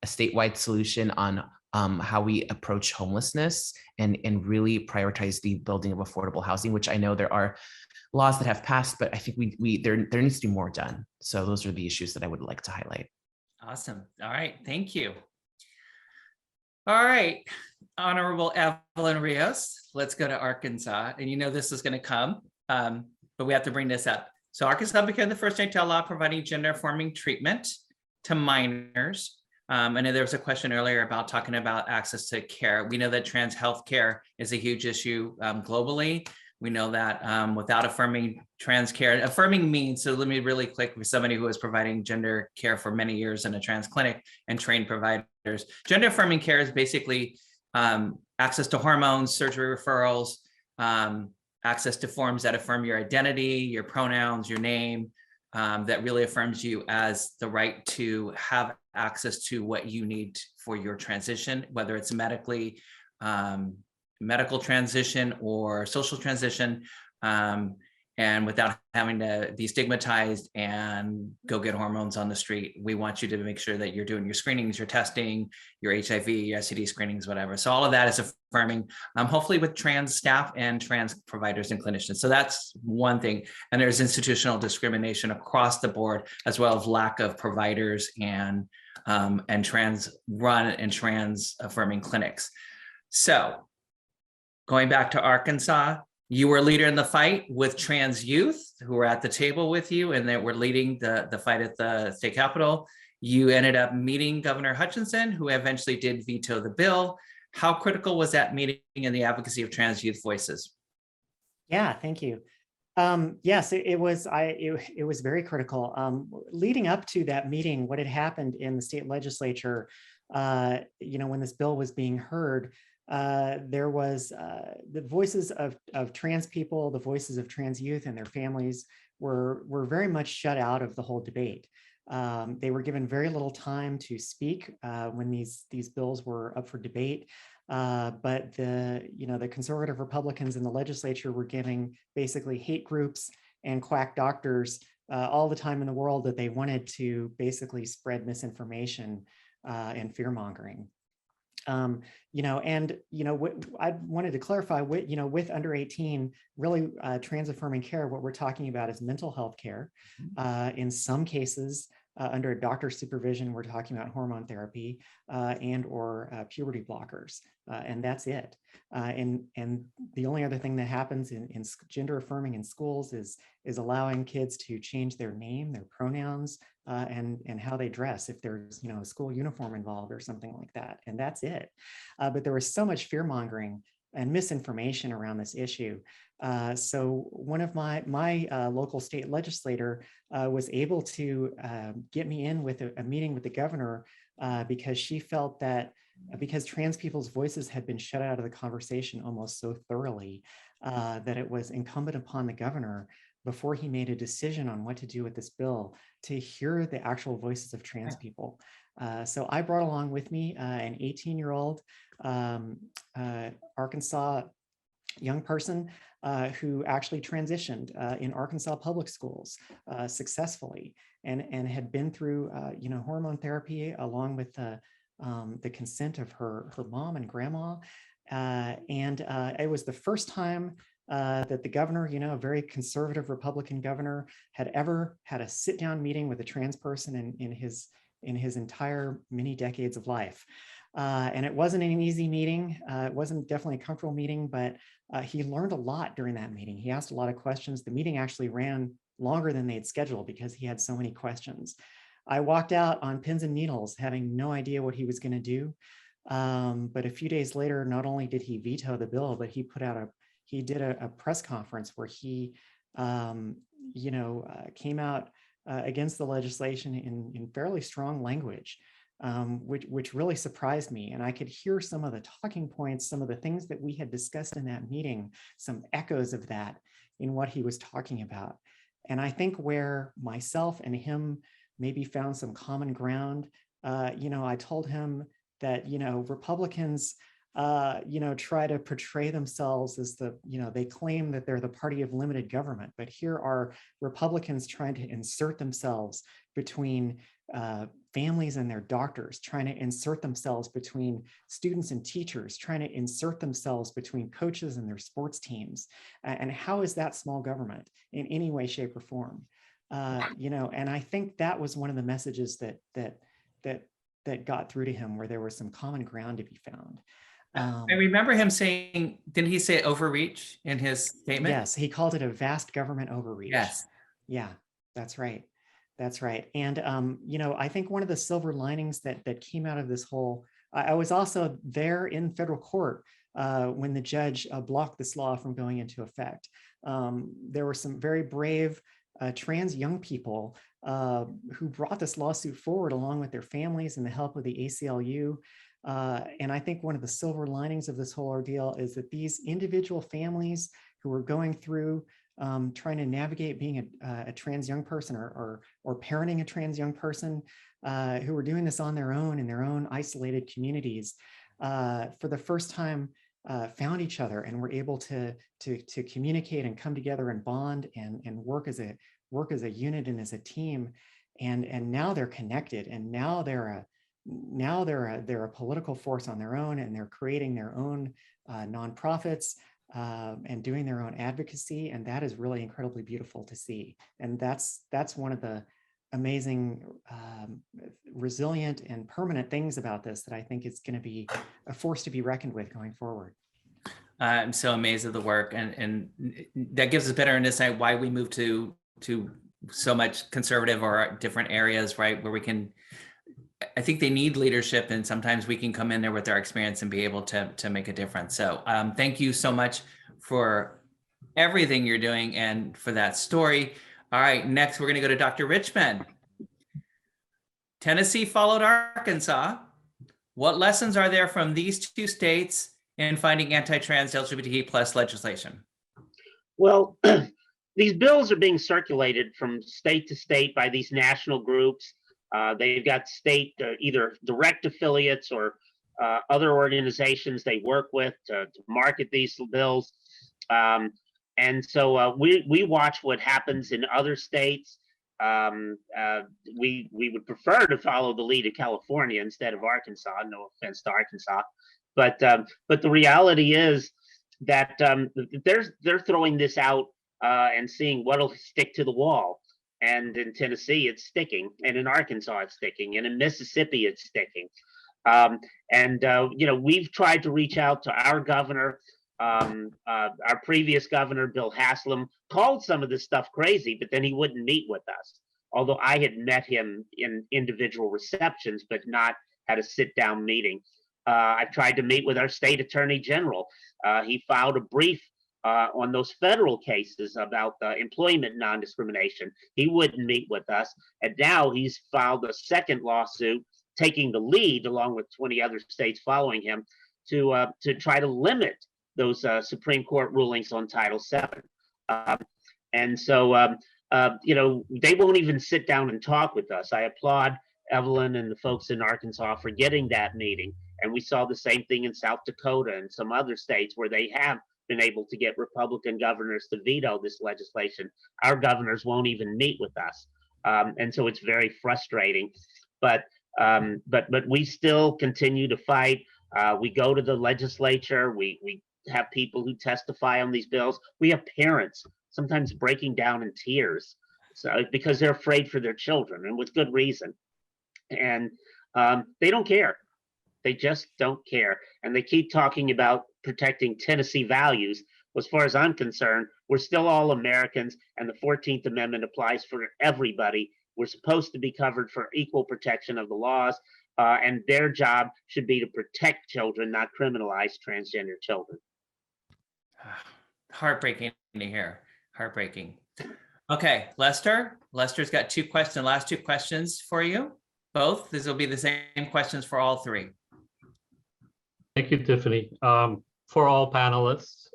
a statewide solution on how we approach homelessness and really prioritize the building of affordable housing, which I know there are laws that have passed, but I think there needs to be more done. So those are the issues that I would like to highlight. Awesome. All right. Thank you. All right. Honorable Evelyn Rios, let's go to Arkansas. And you know this is going to come, but we have to bring this up. So Arkansas became the first state to allow providing gender-affirming treatment to minors. I know there was a question earlier about talking about access to care. We know that trans health care is a huge issue globally. We know that without affirming trans care, affirming means, so let me really quick for somebody who is providing gender care for many years in a trans clinic and trained providers. Gender affirming care is basically access to hormones, surgery referrals, access to forms that affirm your identity, your pronouns, your name, that really affirms you as the right to have access to what you need for your transition, whether it's medically, medical transition or social transition, and without having to be stigmatized and go get hormones on the street. We want you to make sure that you're doing your screenings, your testing, your HIV, your STD screenings, whatever. So all of that is affirming, hopefully with trans staff and trans providers and clinicians. So that's one thing. And there's institutional discrimination across the board, as well as lack of providers and trans run and trans affirming clinics. So going back to Arkansas, you were a leader in the fight with trans youth who were at the table with you and that were leading the fight at the state capitol. You ended up meeting Governor Hutchinson, who eventually did veto the bill. How critical was that meeting in the advocacy of trans youth voices? Yeah, thank you. Yes, it was. It was very critical. Leading up to that meeting, what had happened in the state legislature, when this bill was being heard, there was the voices of trans people, the voices of trans youth and their families were very much shut out of the whole debate. They were given very little time to speak when these bills were up for debate. But the conservative Republicans in the legislature were giving basically hate groups and quack doctors all the time in the world that they wanted to basically spread misinformation and fear mongering. I wanted to clarify with under 18, really trans affirming care, what we're talking about is mental health care. In some cases, under doctor supervision, we're talking about hormone therapy and or puberty blockers, and that's it. And the only other thing that happens in gender affirming in schools is allowing kids to change their name, their pronouns, and how they dress if there's a school uniform involved or something like that, and that's it. But there was so much fear mongering and misinformation around this issue. So one of my local state legislator was able to get me in with a meeting with the governor because she felt that because trans people's voices had been shut out of the conversation almost so thoroughly that it was incumbent upon the governor, before he made a decision on what to do with this bill, to hear the actual voices of trans people. So I brought along with me an 18-year-old Arkansas young person who actually transitioned in Arkansas public schools successfly and had been through hormone therapy along with the consent of her mom and grandma. And it was the first time that the governor, a very conservative Republican governor, had ever had a sit-down meeting with a trans person in his entire many decades of life. And it wasn't an easy meeting. It wasn't definitely a comfortable meeting, but he learned a lot during that meeting. He asked a lot of questions. The meeting actually ran longer than they'd scheduled because he had so many questions. I walked out on pins and needles, having no idea what he was going to do. But a few days later, not only did he veto the bill, but he did a press conference where he, came out against the legislation in fairly strong language, which really surprised me. And I could hear some of the talking points, some of the things that we had discussed in that meeting, some echoes of that in what he was talking about. And I think where myself and him maybe found some common ground, I told him that, Republicans, try to portray themselves as they claim that they're the party of limited government, but here are Republicans trying to insert themselves between families and their doctors, trying to insert themselves between students and teachers, trying to insert themselves between coaches and their sports teams. And how is that small government in any way, shape, or form? And I think that was one of the messages that got through to him, where there was some common ground to be found. I remember him saying, didn't he say overreach in his statement? Yes, he called it a vast government overreach. Yes. Yeah, that's right. That's right. And, I think one of the silver linings that came out of this whole, I was also there in federal court when the judge blocked this law from going into effect. There were some very brave trans young people who brought this lawsuit forward along with their families and the help of the ACLU. And I think one of the silver linings of this whole ordeal is that these individual families who are going through trying to navigate being a trans young person or parenting a trans young person, who are doing this on their own in their own isolated communities, for the first time found each other and were able to communicate and come together and bond and work as a unit and as a team. And now they're connected, and now they're a political force on their own, and they're creating their own nonprofits and doing their own advocacy. And that is really incredibly beautiful to see. And that's one of the amazing, resilient and permanent things about this that I think is going to be a force to be reckoned with going forward. I'm so amazed at the work, and that gives us better insight why we move to so much conservative or different areas, right? Where we can, I think they need leadership, and sometimes we can come in there with our experience and be able to make a difference. So thank you so much for everything you're doing and for that story. All right, next we're going to go to Dr. Richmond. Tennessee followed Arkansas. What lessons are there from these two states in finding anti-trans LGBTQ plus legislation? Well, these bills are being circulated from state to state by these national groups. They've got state either direct affiliates or other organizations they work with to market these bills. And so we watch what happens in other states. We would prefer to follow the lead of California instead of Arkansas. No offense to Arkansas, but the reality is that they're throwing this out and seeing what'll stick to the wall. And in Tennessee, it's sticking, and in Arkansas, it's sticking, and in Mississippi, it's sticking. We've tried to reach out to our governor. Our previous governor, Bill Haslam, called some of this stuff crazy, but then he wouldn't meet with us. Although I had met him in individual receptions, but not had a sit-down meeting. I've tried to meet with our state attorney general. He filed a brief on those federal cases about employment non-discrimination. He wouldn't meet with us. And now he's filed a second lawsuit, taking the lead along with 20 other states following him to try to limit those Supreme Court rulings on Title VII. They won't even sit down and talk with us. I applaud Evelyn and the folks in Arkansas for getting that meeting. And we saw the same thing in South Dakota and some other states where they have been able to get Republican governors to veto this legislation. Our governors won't even meet with us. And so it's very frustrating. But we still continue to fight. We go to the legislature. We have people who testify on these bills. We have parents sometimes breaking down in tears because they're afraid for their children, and with good reason. And they don't care. They just don't care. And they keep talking about protecting Tennessee values. As far as I'm concerned, we're still all Americans, and the 14th Amendment applies for everybody. We're supposed to be covered for equal protection of the laws, and their job should be to protect children, not criminalize transgender children. Heartbreaking to hear. Heartbreaking. Okay, Lester. Lester's got last two questions for you. Both. These will be the same questions for all three. Thank you, Tiffany. For all panelists,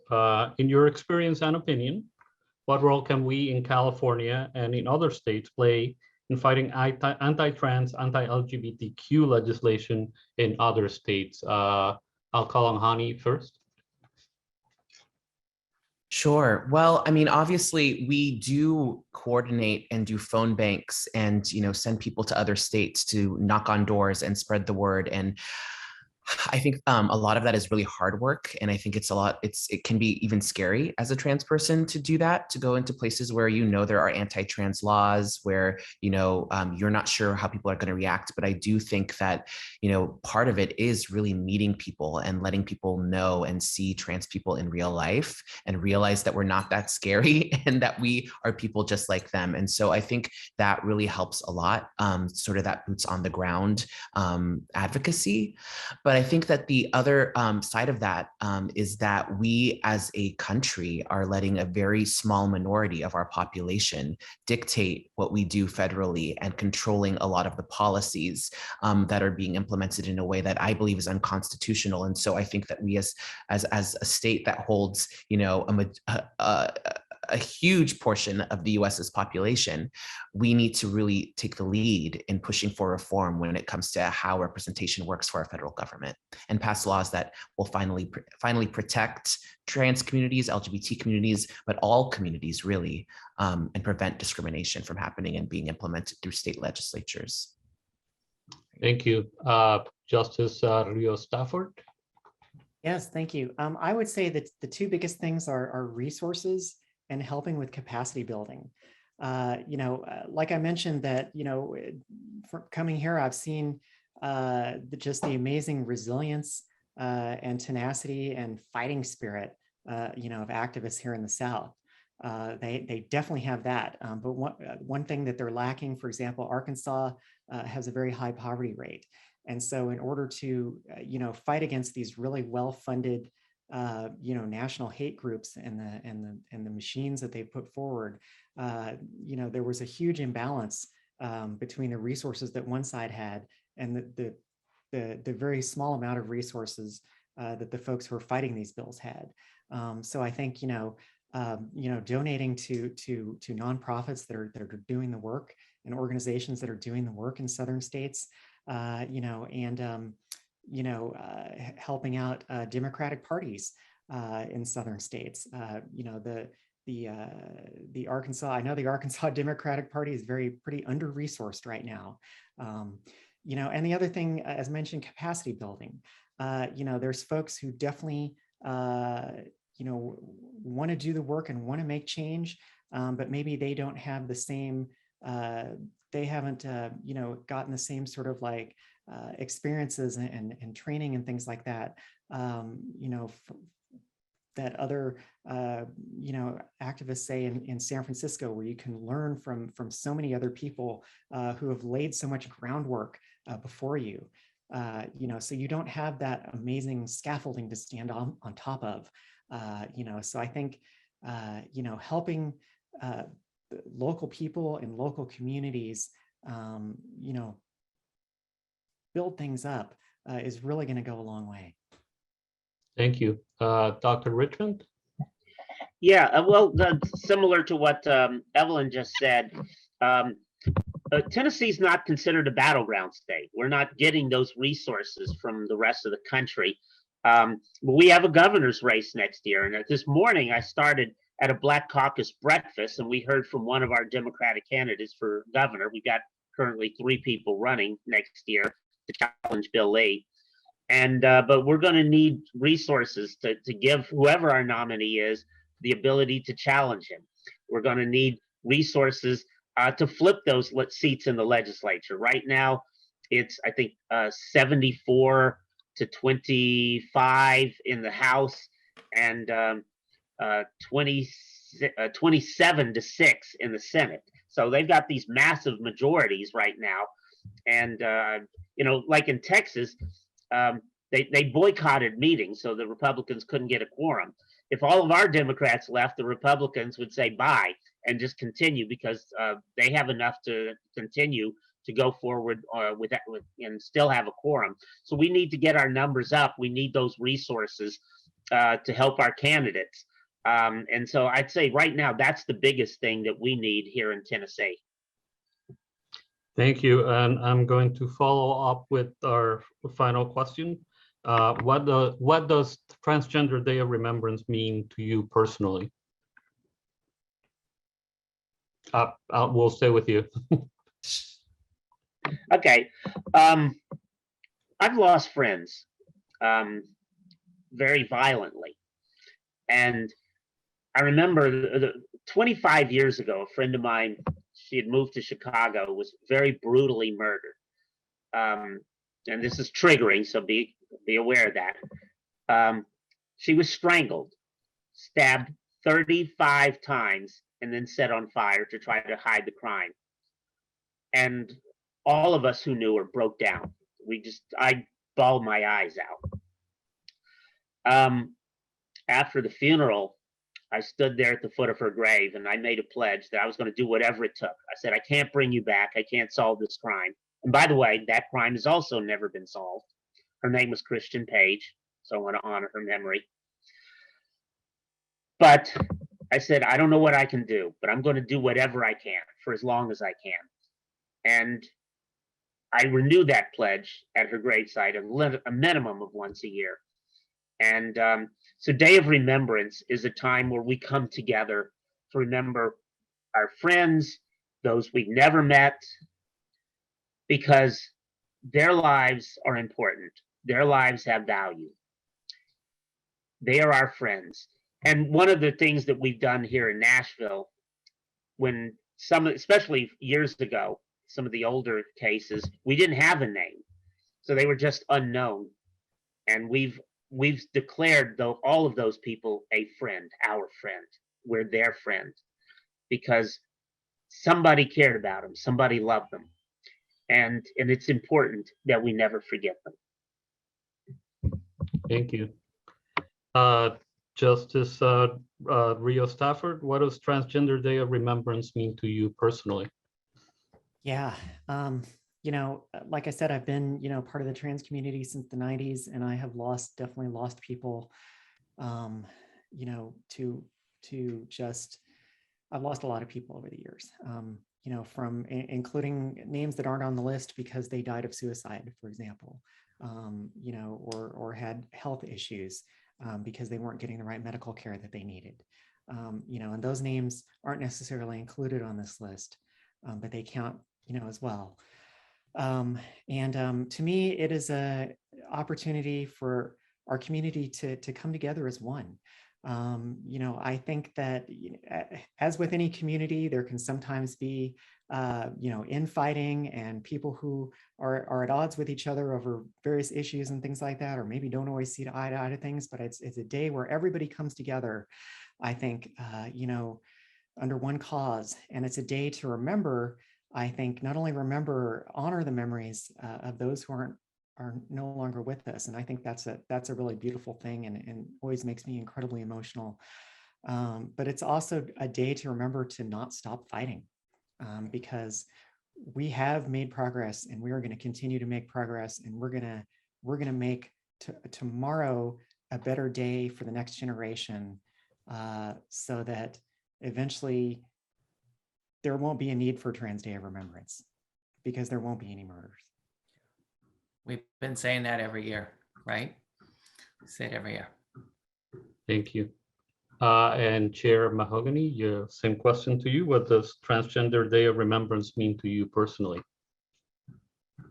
in your experience and opinion, what role can we in California and in other states play in fighting anti-trans, anti-LGBTQ legislation in other states? I'll call on Hani first. Sure. Well, I mean, obviously, we do coordinate and do phone banks and, send people to other states to knock on doors and spread the word. And I think a lot of that is really hard work. And I think it can be even scary as a trans person to do that, to go into places where, there are anti-trans laws, where, you're not sure how people are going to react. But I do think that, part of it is really meeting people and letting people know and see trans people in real life and realize that we're not that scary and that we are people just like them. And so I think that really helps a lot, sort of that boots on the ground advocacy. But I think that the other side of that is that we as a country are letting a very small minority of our population dictate what we do federally and controlling a lot of the policies that are being implemented in a way that I believe is unconstitutional. And so I think that we as a state that holds, a huge portion of the US's population, we need to really take the lead in pushing for reform when it comes to how representation works for our federal government, and pass laws that will finally protect trans communities, LGBT communities, but all communities really, and prevent discrimination from happening and being implemented through state legislatures. Thank you. Justice Rio Stafford. Yes, thank you. I would say that the two biggest things are resources and helping with capacity building. Like I mentioned that, from coming here, I've seen just the amazing resilience and tenacity and fighting spirit, of activists here in the South. They definitely have that. But one thing that they're lacking, for example, Arkansas has a very high poverty rate. And so in order to, fight against these really well-funded national hate groups and the machines that they put forward, there was a huge imbalance between the resources that one side had and the very small amount of resources that the folks who are fighting these bills had. So I think donating to nonprofits that are doing the work and organizations that are doing the work in southern states, helping out Democratic parties in southern states. The Arkansas, I know the Arkansas Democratic Party is pretty under-resourced right now. And the other thing, as mentioned, capacity building. There's folks who definitely, want to do the work and want to make change, but maybe they don't have the same, they haven't, gotten the same sort of like experiences and training and things like that, that other, activists say in San Francisco, where you can learn from so many other people who have laid so much groundwork before you. So you don't have that amazing scaffolding to stand on top of. So I think, helping local people and local communities, build things up is really going to go a long way. Thank you. Dr. Richmond? Yeah, well, similar to what Evelyn just said, Tennessee's not considered a battleground state. We're not getting those resources from the rest of the country. We have a governor's race next year. And this morning I started at a Black Caucus breakfast, and we heard from one of our Democratic candidates for governor. We got currently 3 people running next year to challenge Bill Lee. And but we're going to need resources to give whoever our nominee is the ability to challenge him. We're going to need resources to flip those seats in the legislature. Right now, it's, I think, 74 to 25 in the House and 27 to 6 in the Senate. So they've got these massive majorities right now. And, like in Texas, they boycotted meetings so the Republicans couldn't get a quorum. If all of our Democrats left, the Republicans would say bye and just continue because they have enough to continue to go forward with that and still have a quorum. So we need to get our numbers up. We need those resources to help our candidates. And so I'd say right now, that's the biggest thing that we need here in Tennessee. Thank you. And I'm going to follow up with our final question. What does Transgender Day of Remembrance mean to you personally? We'll stay with you. Okay. I've lost friends very violently. And I remember 25 years ago, a friend of mine, she had moved to Chicago, was very brutally murdered. And this is triggering, so be aware of that. She was strangled, stabbed 35 times, and then set on fire to try to hide the crime. And all of us who knew her broke down. I bawled my eyes out. After the funeral, I stood there at the foot of her grave and I made a pledge that I was going to do whatever it took. I said, I can't bring you back. I can't solve this crime. And by the way, that crime has also never been solved. Her name was Christian Page, so I want to honor her memory. But I said, I don't know what I can do, but I'm going to do whatever I can for as long as I can. And I renew that pledge at her gravesite a minimum of once a year. And so Day of Remembrance is a time where we come together to remember our friends, those we've never met, because their lives are important. Their lives have value. They are our friends. And one of the things that we've done here in Nashville, when especially years ago, some of the older cases, we didn't have a name. So they were just unknown. And we've declared all of those people a friend, our friend. We're their friend because somebody cared about them, somebody loved them. And it's important that we never forget them. Thank you. Justice Rio Stafford, what does Transgender Day of Remembrance mean to you personally? Yeah, you know, like I said, I've been, you know, part of the trans community since the 90s, and I have definitely lost people, you know, to just, I've lost a lot of people over the years, you know, from including names that aren't on the list because they died of suicide, for example, you know, or had health issues because they weren't getting the right medical care that they needed. You know, and those names aren't necessarily included on this list, but they count, you know, as well. To me, it is a opportunity for our community to come together as one. You know, I think that, as with any community, there can sometimes be, you know, infighting and people who are at odds with each other over various issues and things like that, or maybe don't always see eye to eye to things, but it's a day where everybody comes together, I think, you know, under one cause. And it's a day to remember, I think, not only remember, honor the memories of those who are no longer with us. And I think that's a really beautiful thing, and always makes me incredibly emotional. But it's also a day to remember to not stop fighting, because we have made progress, and we are going to continue to make progress, and we're going to make tomorrow a better day for the next generation, so that eventually there won't be a need for Trans Day of Remembrance, because there won't be any murders. We've been saying that every year, right? We say it every year. Thank you. And Chair Mahogany, same question to you. What does Transgender Day of Remembrance mean to you personally?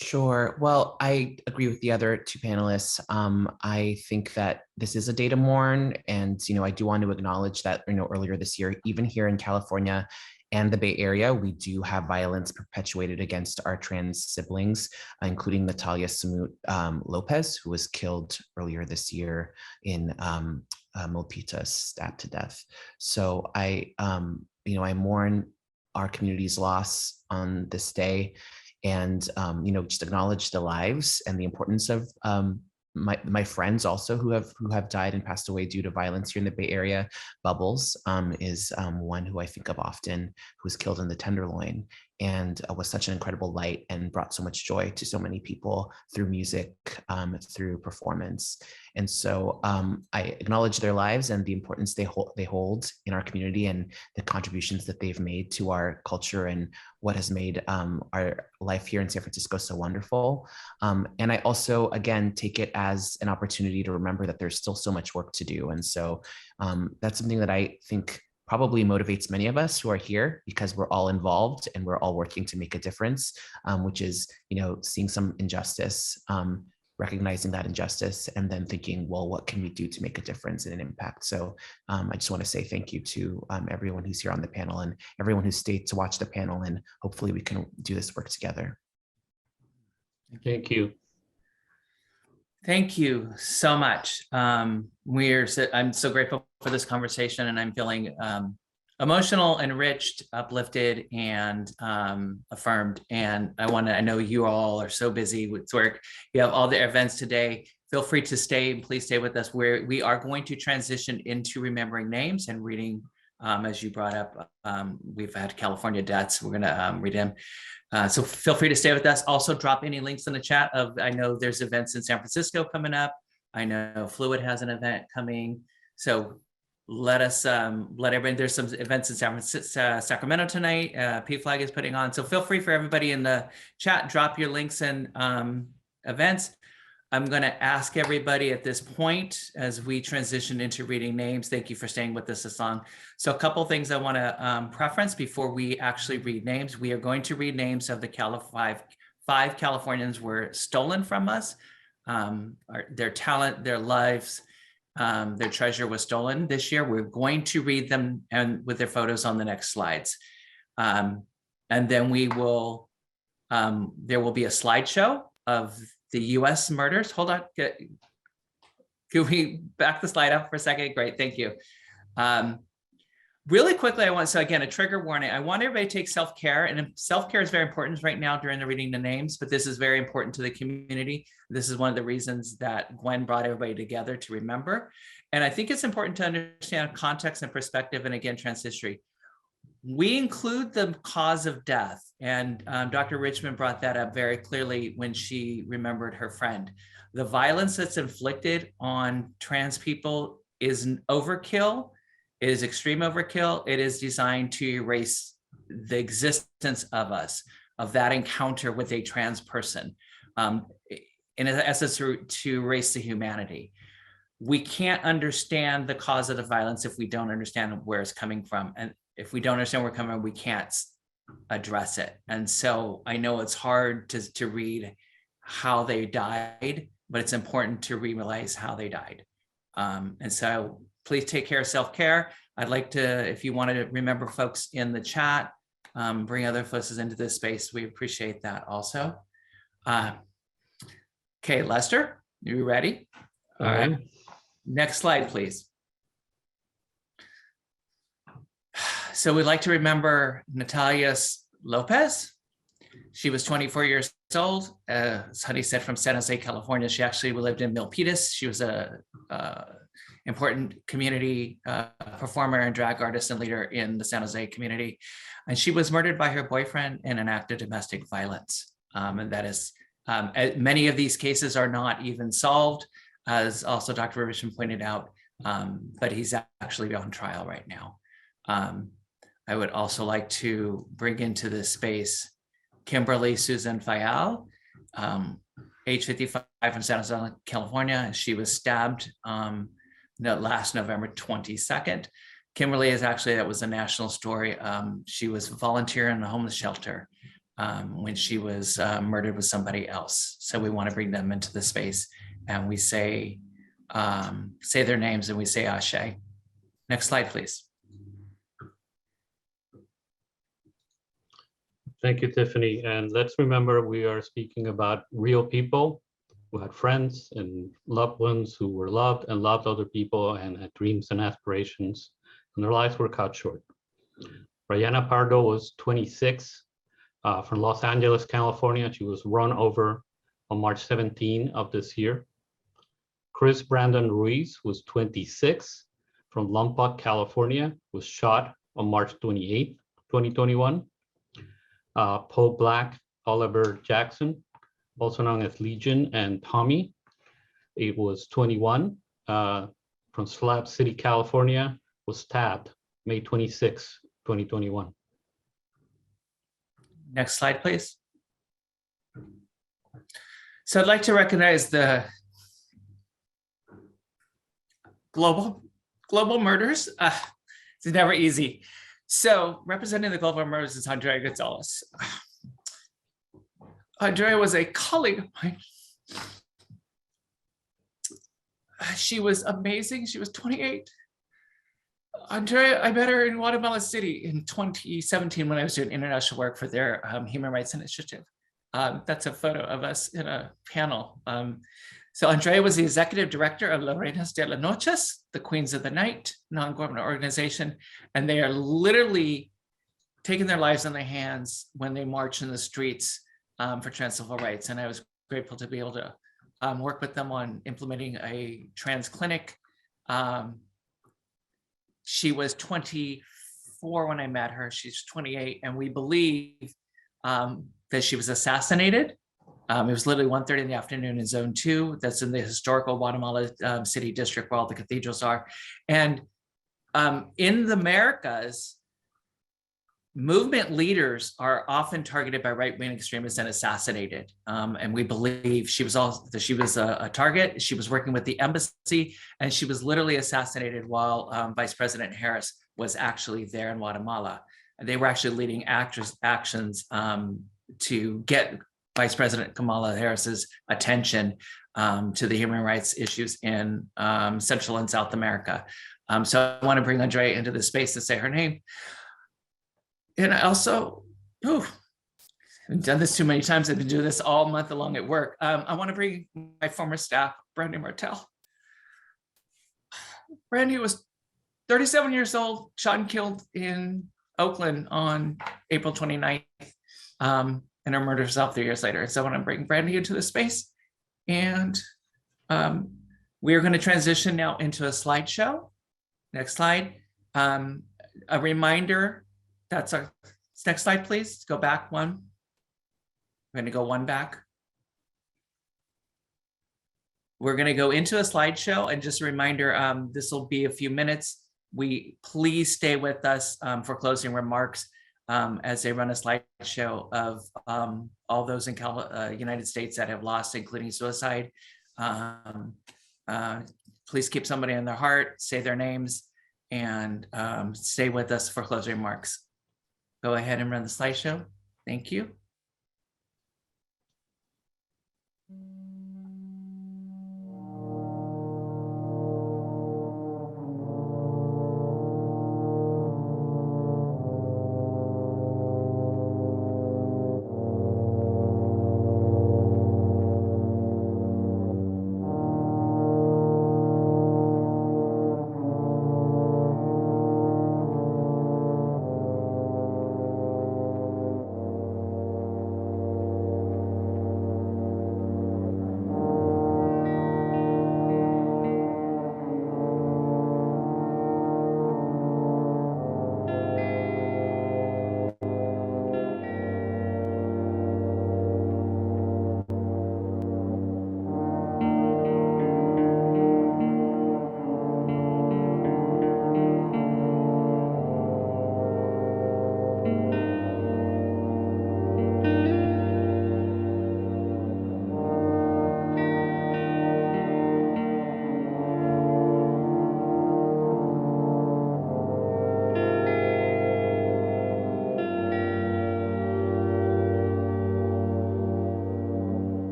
Sure. Well, I agree with the other two panelists. I think that this is a day to mourn, and you know, I do want to acknowledge that, you know, earlier this year, even here in California and the Bay Area, we do have violence perpetuated against our trans siblings, including Natalia Lopez, who was killed earlier this year in Milpitas, stabbed to death. So I, you know, I mourn our community's loss on this day, and you know, just acknowledge the lives and the importance of my friends also who have died and passed away due to violence here in the Bay Area. Bubbles is one who I think of often, who was killed in the Tenderloin, and was such an incredible light and brought so much joy to so many people through music, through performance. And so I acknowledge their lives and the importance they hold in our community, and the contributions that they've made to our culture and what has made our life here in San Francisco so wonderful. And I also, again, take it as an opportunity to remember that there's still so much work to do. And so that's something that I think probably motivates many of us who are here, because we're all involved and we're all working to make a difference, which is, you know, seeing some injustice, recognizing that injustice, and then thinking, well, what can we do to make a difference and an impact? So I just want to say thank you to everyone who's here on the panel and everyone who stayed to watch the panel, and hopefully we can do this work together. Thank you. Thank you so much. I'm so grateful for this conversation, and I'm feeling emotional, enriched, uplifted, and affirmed. And I know you all are so busy with work. You have all the events today. Feel free to stay, and please stay with us, where we are going to transition into remembering names and reading, as you brought up. We've had California deaths. We're gonna read them. So feel free to stay with us. Also drop any links in the chat I know there's events in San Francisco coming up. I know Fluid has an event coming. So let everybody, there's some events in Sacramento tonight. PFLAG is putting on. So feel free for everybody in the chat, drop your links and events. I'm going to ask everybody at this point, as we transition into reading names, thank you for staying with us this long. So a couple things I want to preference before we actually read names. We are going to read names of the five Californians were stolen from us. Their talent, their lives, their treasure was stolen this year. We're going to read them and with their photos on the next slides. And then we will, there will be a slideshow of the US murders. Hold on, can we back the slide up for a second? Great, thank you. Really quickly, so again, a trigger warning. I want everybody to take self-care, and self-care is very important right now during the reading the names, but this is very important to the community. This is one of the reasons that Gwen brought everybody together to remember. And I think it's important to understand context and perspective, and again, trans history. We include the cause of death, and Dr. Richmond brought that up very clearly when she remembered her friend. The violence that's inflicted on trans people is an overkill. It is extreme overkill. It is designed to erase the existence of us, of that encounter with a trans person, in essence, to erase the humanity. We can't understand the cause of the violence if we don't understand where it's coming from. And if we don't understand where it's coming from, we can't address it. And so I know it's hard to read how they died, but it's important to realize how they died. And so please take care of self-care. I'd like to, if you want to remember folks in the chat, bring other folks into this space. We appreciate that also. Okay, Lester, you ready? All right. Next slide, please. So we'd like to remember Natalia Lopez. She was 24 years old. As Honey said, from San Jose, California. She actually lived in Milpitas. She was a important community performer and drag artist and leader in the San Jose community. And she was murdered by her boyfriend in an act of domestic violence. And that is, many of these cases are not even solved, as also Dr. Richmond pointed out, but he's actually on trial right now. I would also like to bring into this space Kimberly Susan Fayal, age 55 from San Jose, California. She was stabbed last November 22nd. Kimberly is actually, that was a national story. She was volunteering in a homeless shelter when she was murdered with somebody else. So we want to bring them into the space, and we say their names and we say Ashe. Next slide, please. Thank you, Tiffany. And let's remember, we are speaking about real people who had friends and loved ones who were loved and loved other people and had dreams and aspirations, and their lives were cut short. Brianna Pardo was 26 from Los Angeles, California. She was run over on March 17 of this year. Chris Brandon Ruiz was 26 from Lompoc, California, was shot on March 28, 2021. Paul Black, Oliver Jackson, also known as Legion, and Tommy, it was 21, from Slab City, California, was stabbed May 26, 2021. Next slide, please. So I'd like to recognize the global murders. It's never easy. So representing the global murders is Andrea Gonzalez. Andrea was a colleague of mine. She was amazing. She was 28. Andrea, I met her in Guatemala City in 2017 when I was doing international work for their human rights initiative. That's a photo of us in a panel. So Andrea was the executive director of La Reinas de las Noches, the Queens of the Night, non-governmental organization, and they are literally taking their lives in their hands when they march in the streets for trans civil rights. And I was grateful to be able to work with them on implementing a trans clinic. She was 24 when I met her. She's 28, and we believe that she was assassinated. It was literally 1:30 in the afternoon in Zone 2. That's in the historical Guatemala City district where all the cathedrals are. And in the Americas, movement leaders are often targeted by right-wing extremists and assassinated. And we believe she was a target. She was working with the embassy, and she was literally assassinated while Vice President Harris was actually there in Guatemala. And they were actually leading actions to get Vice President Kamala Harris's attention to the human rights issues in Central and South America. So I want to bring Andrea into this space to say her name. And I also, I've done this too many times. I've been doing this all month long at work. I want to bring my former staff, Brandy Martell. Brandy was 37 years old, shot and killed in Oakland on April 29th. And her murder herself 3 years later. So I want to bring Brandy into the space and We are going to transition now into a slideshow. Next slide. A reminder, that's our next slide, please. Go back one. We're going to go one back. We're going to go into a slideshow, and just a reminder, this will be a few minutes. Please stay with us for closing remarks as they run a slideshow of all those in United States that have lost, including suicide. Please keep somebody in their heart, say their names, and stay with us for closing remarks. Go ahead and run the slideshow. Thank you.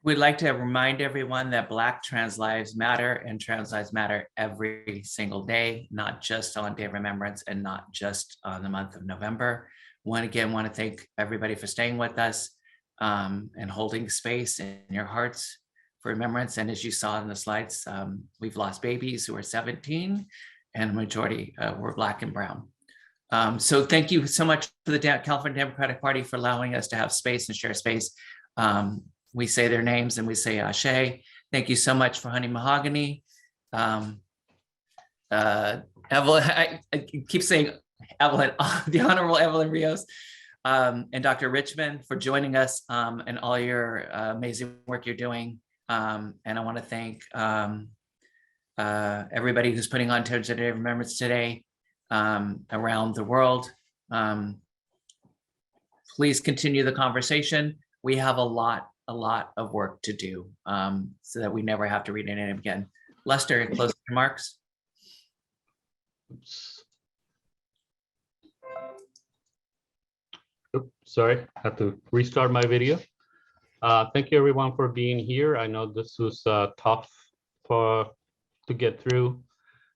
We'd like to remind everyone that Black trans lives matter and trans lives matter every single day, not just on Day of Remembrance and not just on the month of November. Again, want to thank everybody for staying with us and holding space in your hearts for remembrance. And as you saw in the slides, we've lost babies who are 17 and a majority were Black and brown. So thank you so much to the California Democratic Party for allowing us to have space and share space. We say their names and we say Ashe. Thank you so much for Honey Mahogany. Evelyn, I keep saying Evelyn, the Honorable Evelyn Rios, and Dr. Richmond for joining us and all your amazing work you're doing. And I want to thank everybody who's putting on Transgender Day of Remembrance today around the world. Please continue the conversation. We have a lot of work to do so that we never have to read any name again. Lester, closing remarks? Oops, sorry, I had to restart my video. Thank you everyone for being here. I know this was tough to get through,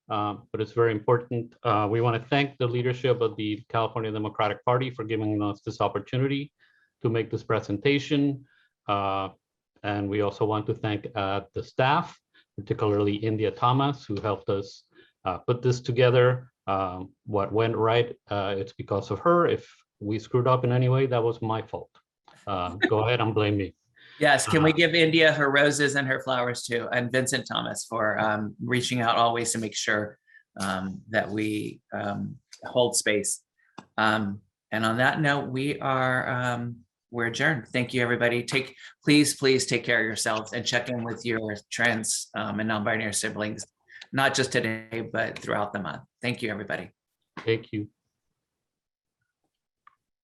but it's very important. We want to thank the leadership of the California Democratic Party for giving us this opportunity to make this presentation. And we also want to thank the staff, particularly India Thomas, who helped us put this together. What went right, it's because of her. If we screwed up in any way, that was my fault. Go ahead and blame me. Yes, can we give India her roses and her flowers too, and Vincent Thomas for reaching out always to make sure that we hold space. And on that note, we're adjourned. Thank you, everybody. Please take care of yourselves and check in with your trans and non-binary siblings, not just today, but throughout the month. Thank you, everybody. Thank you.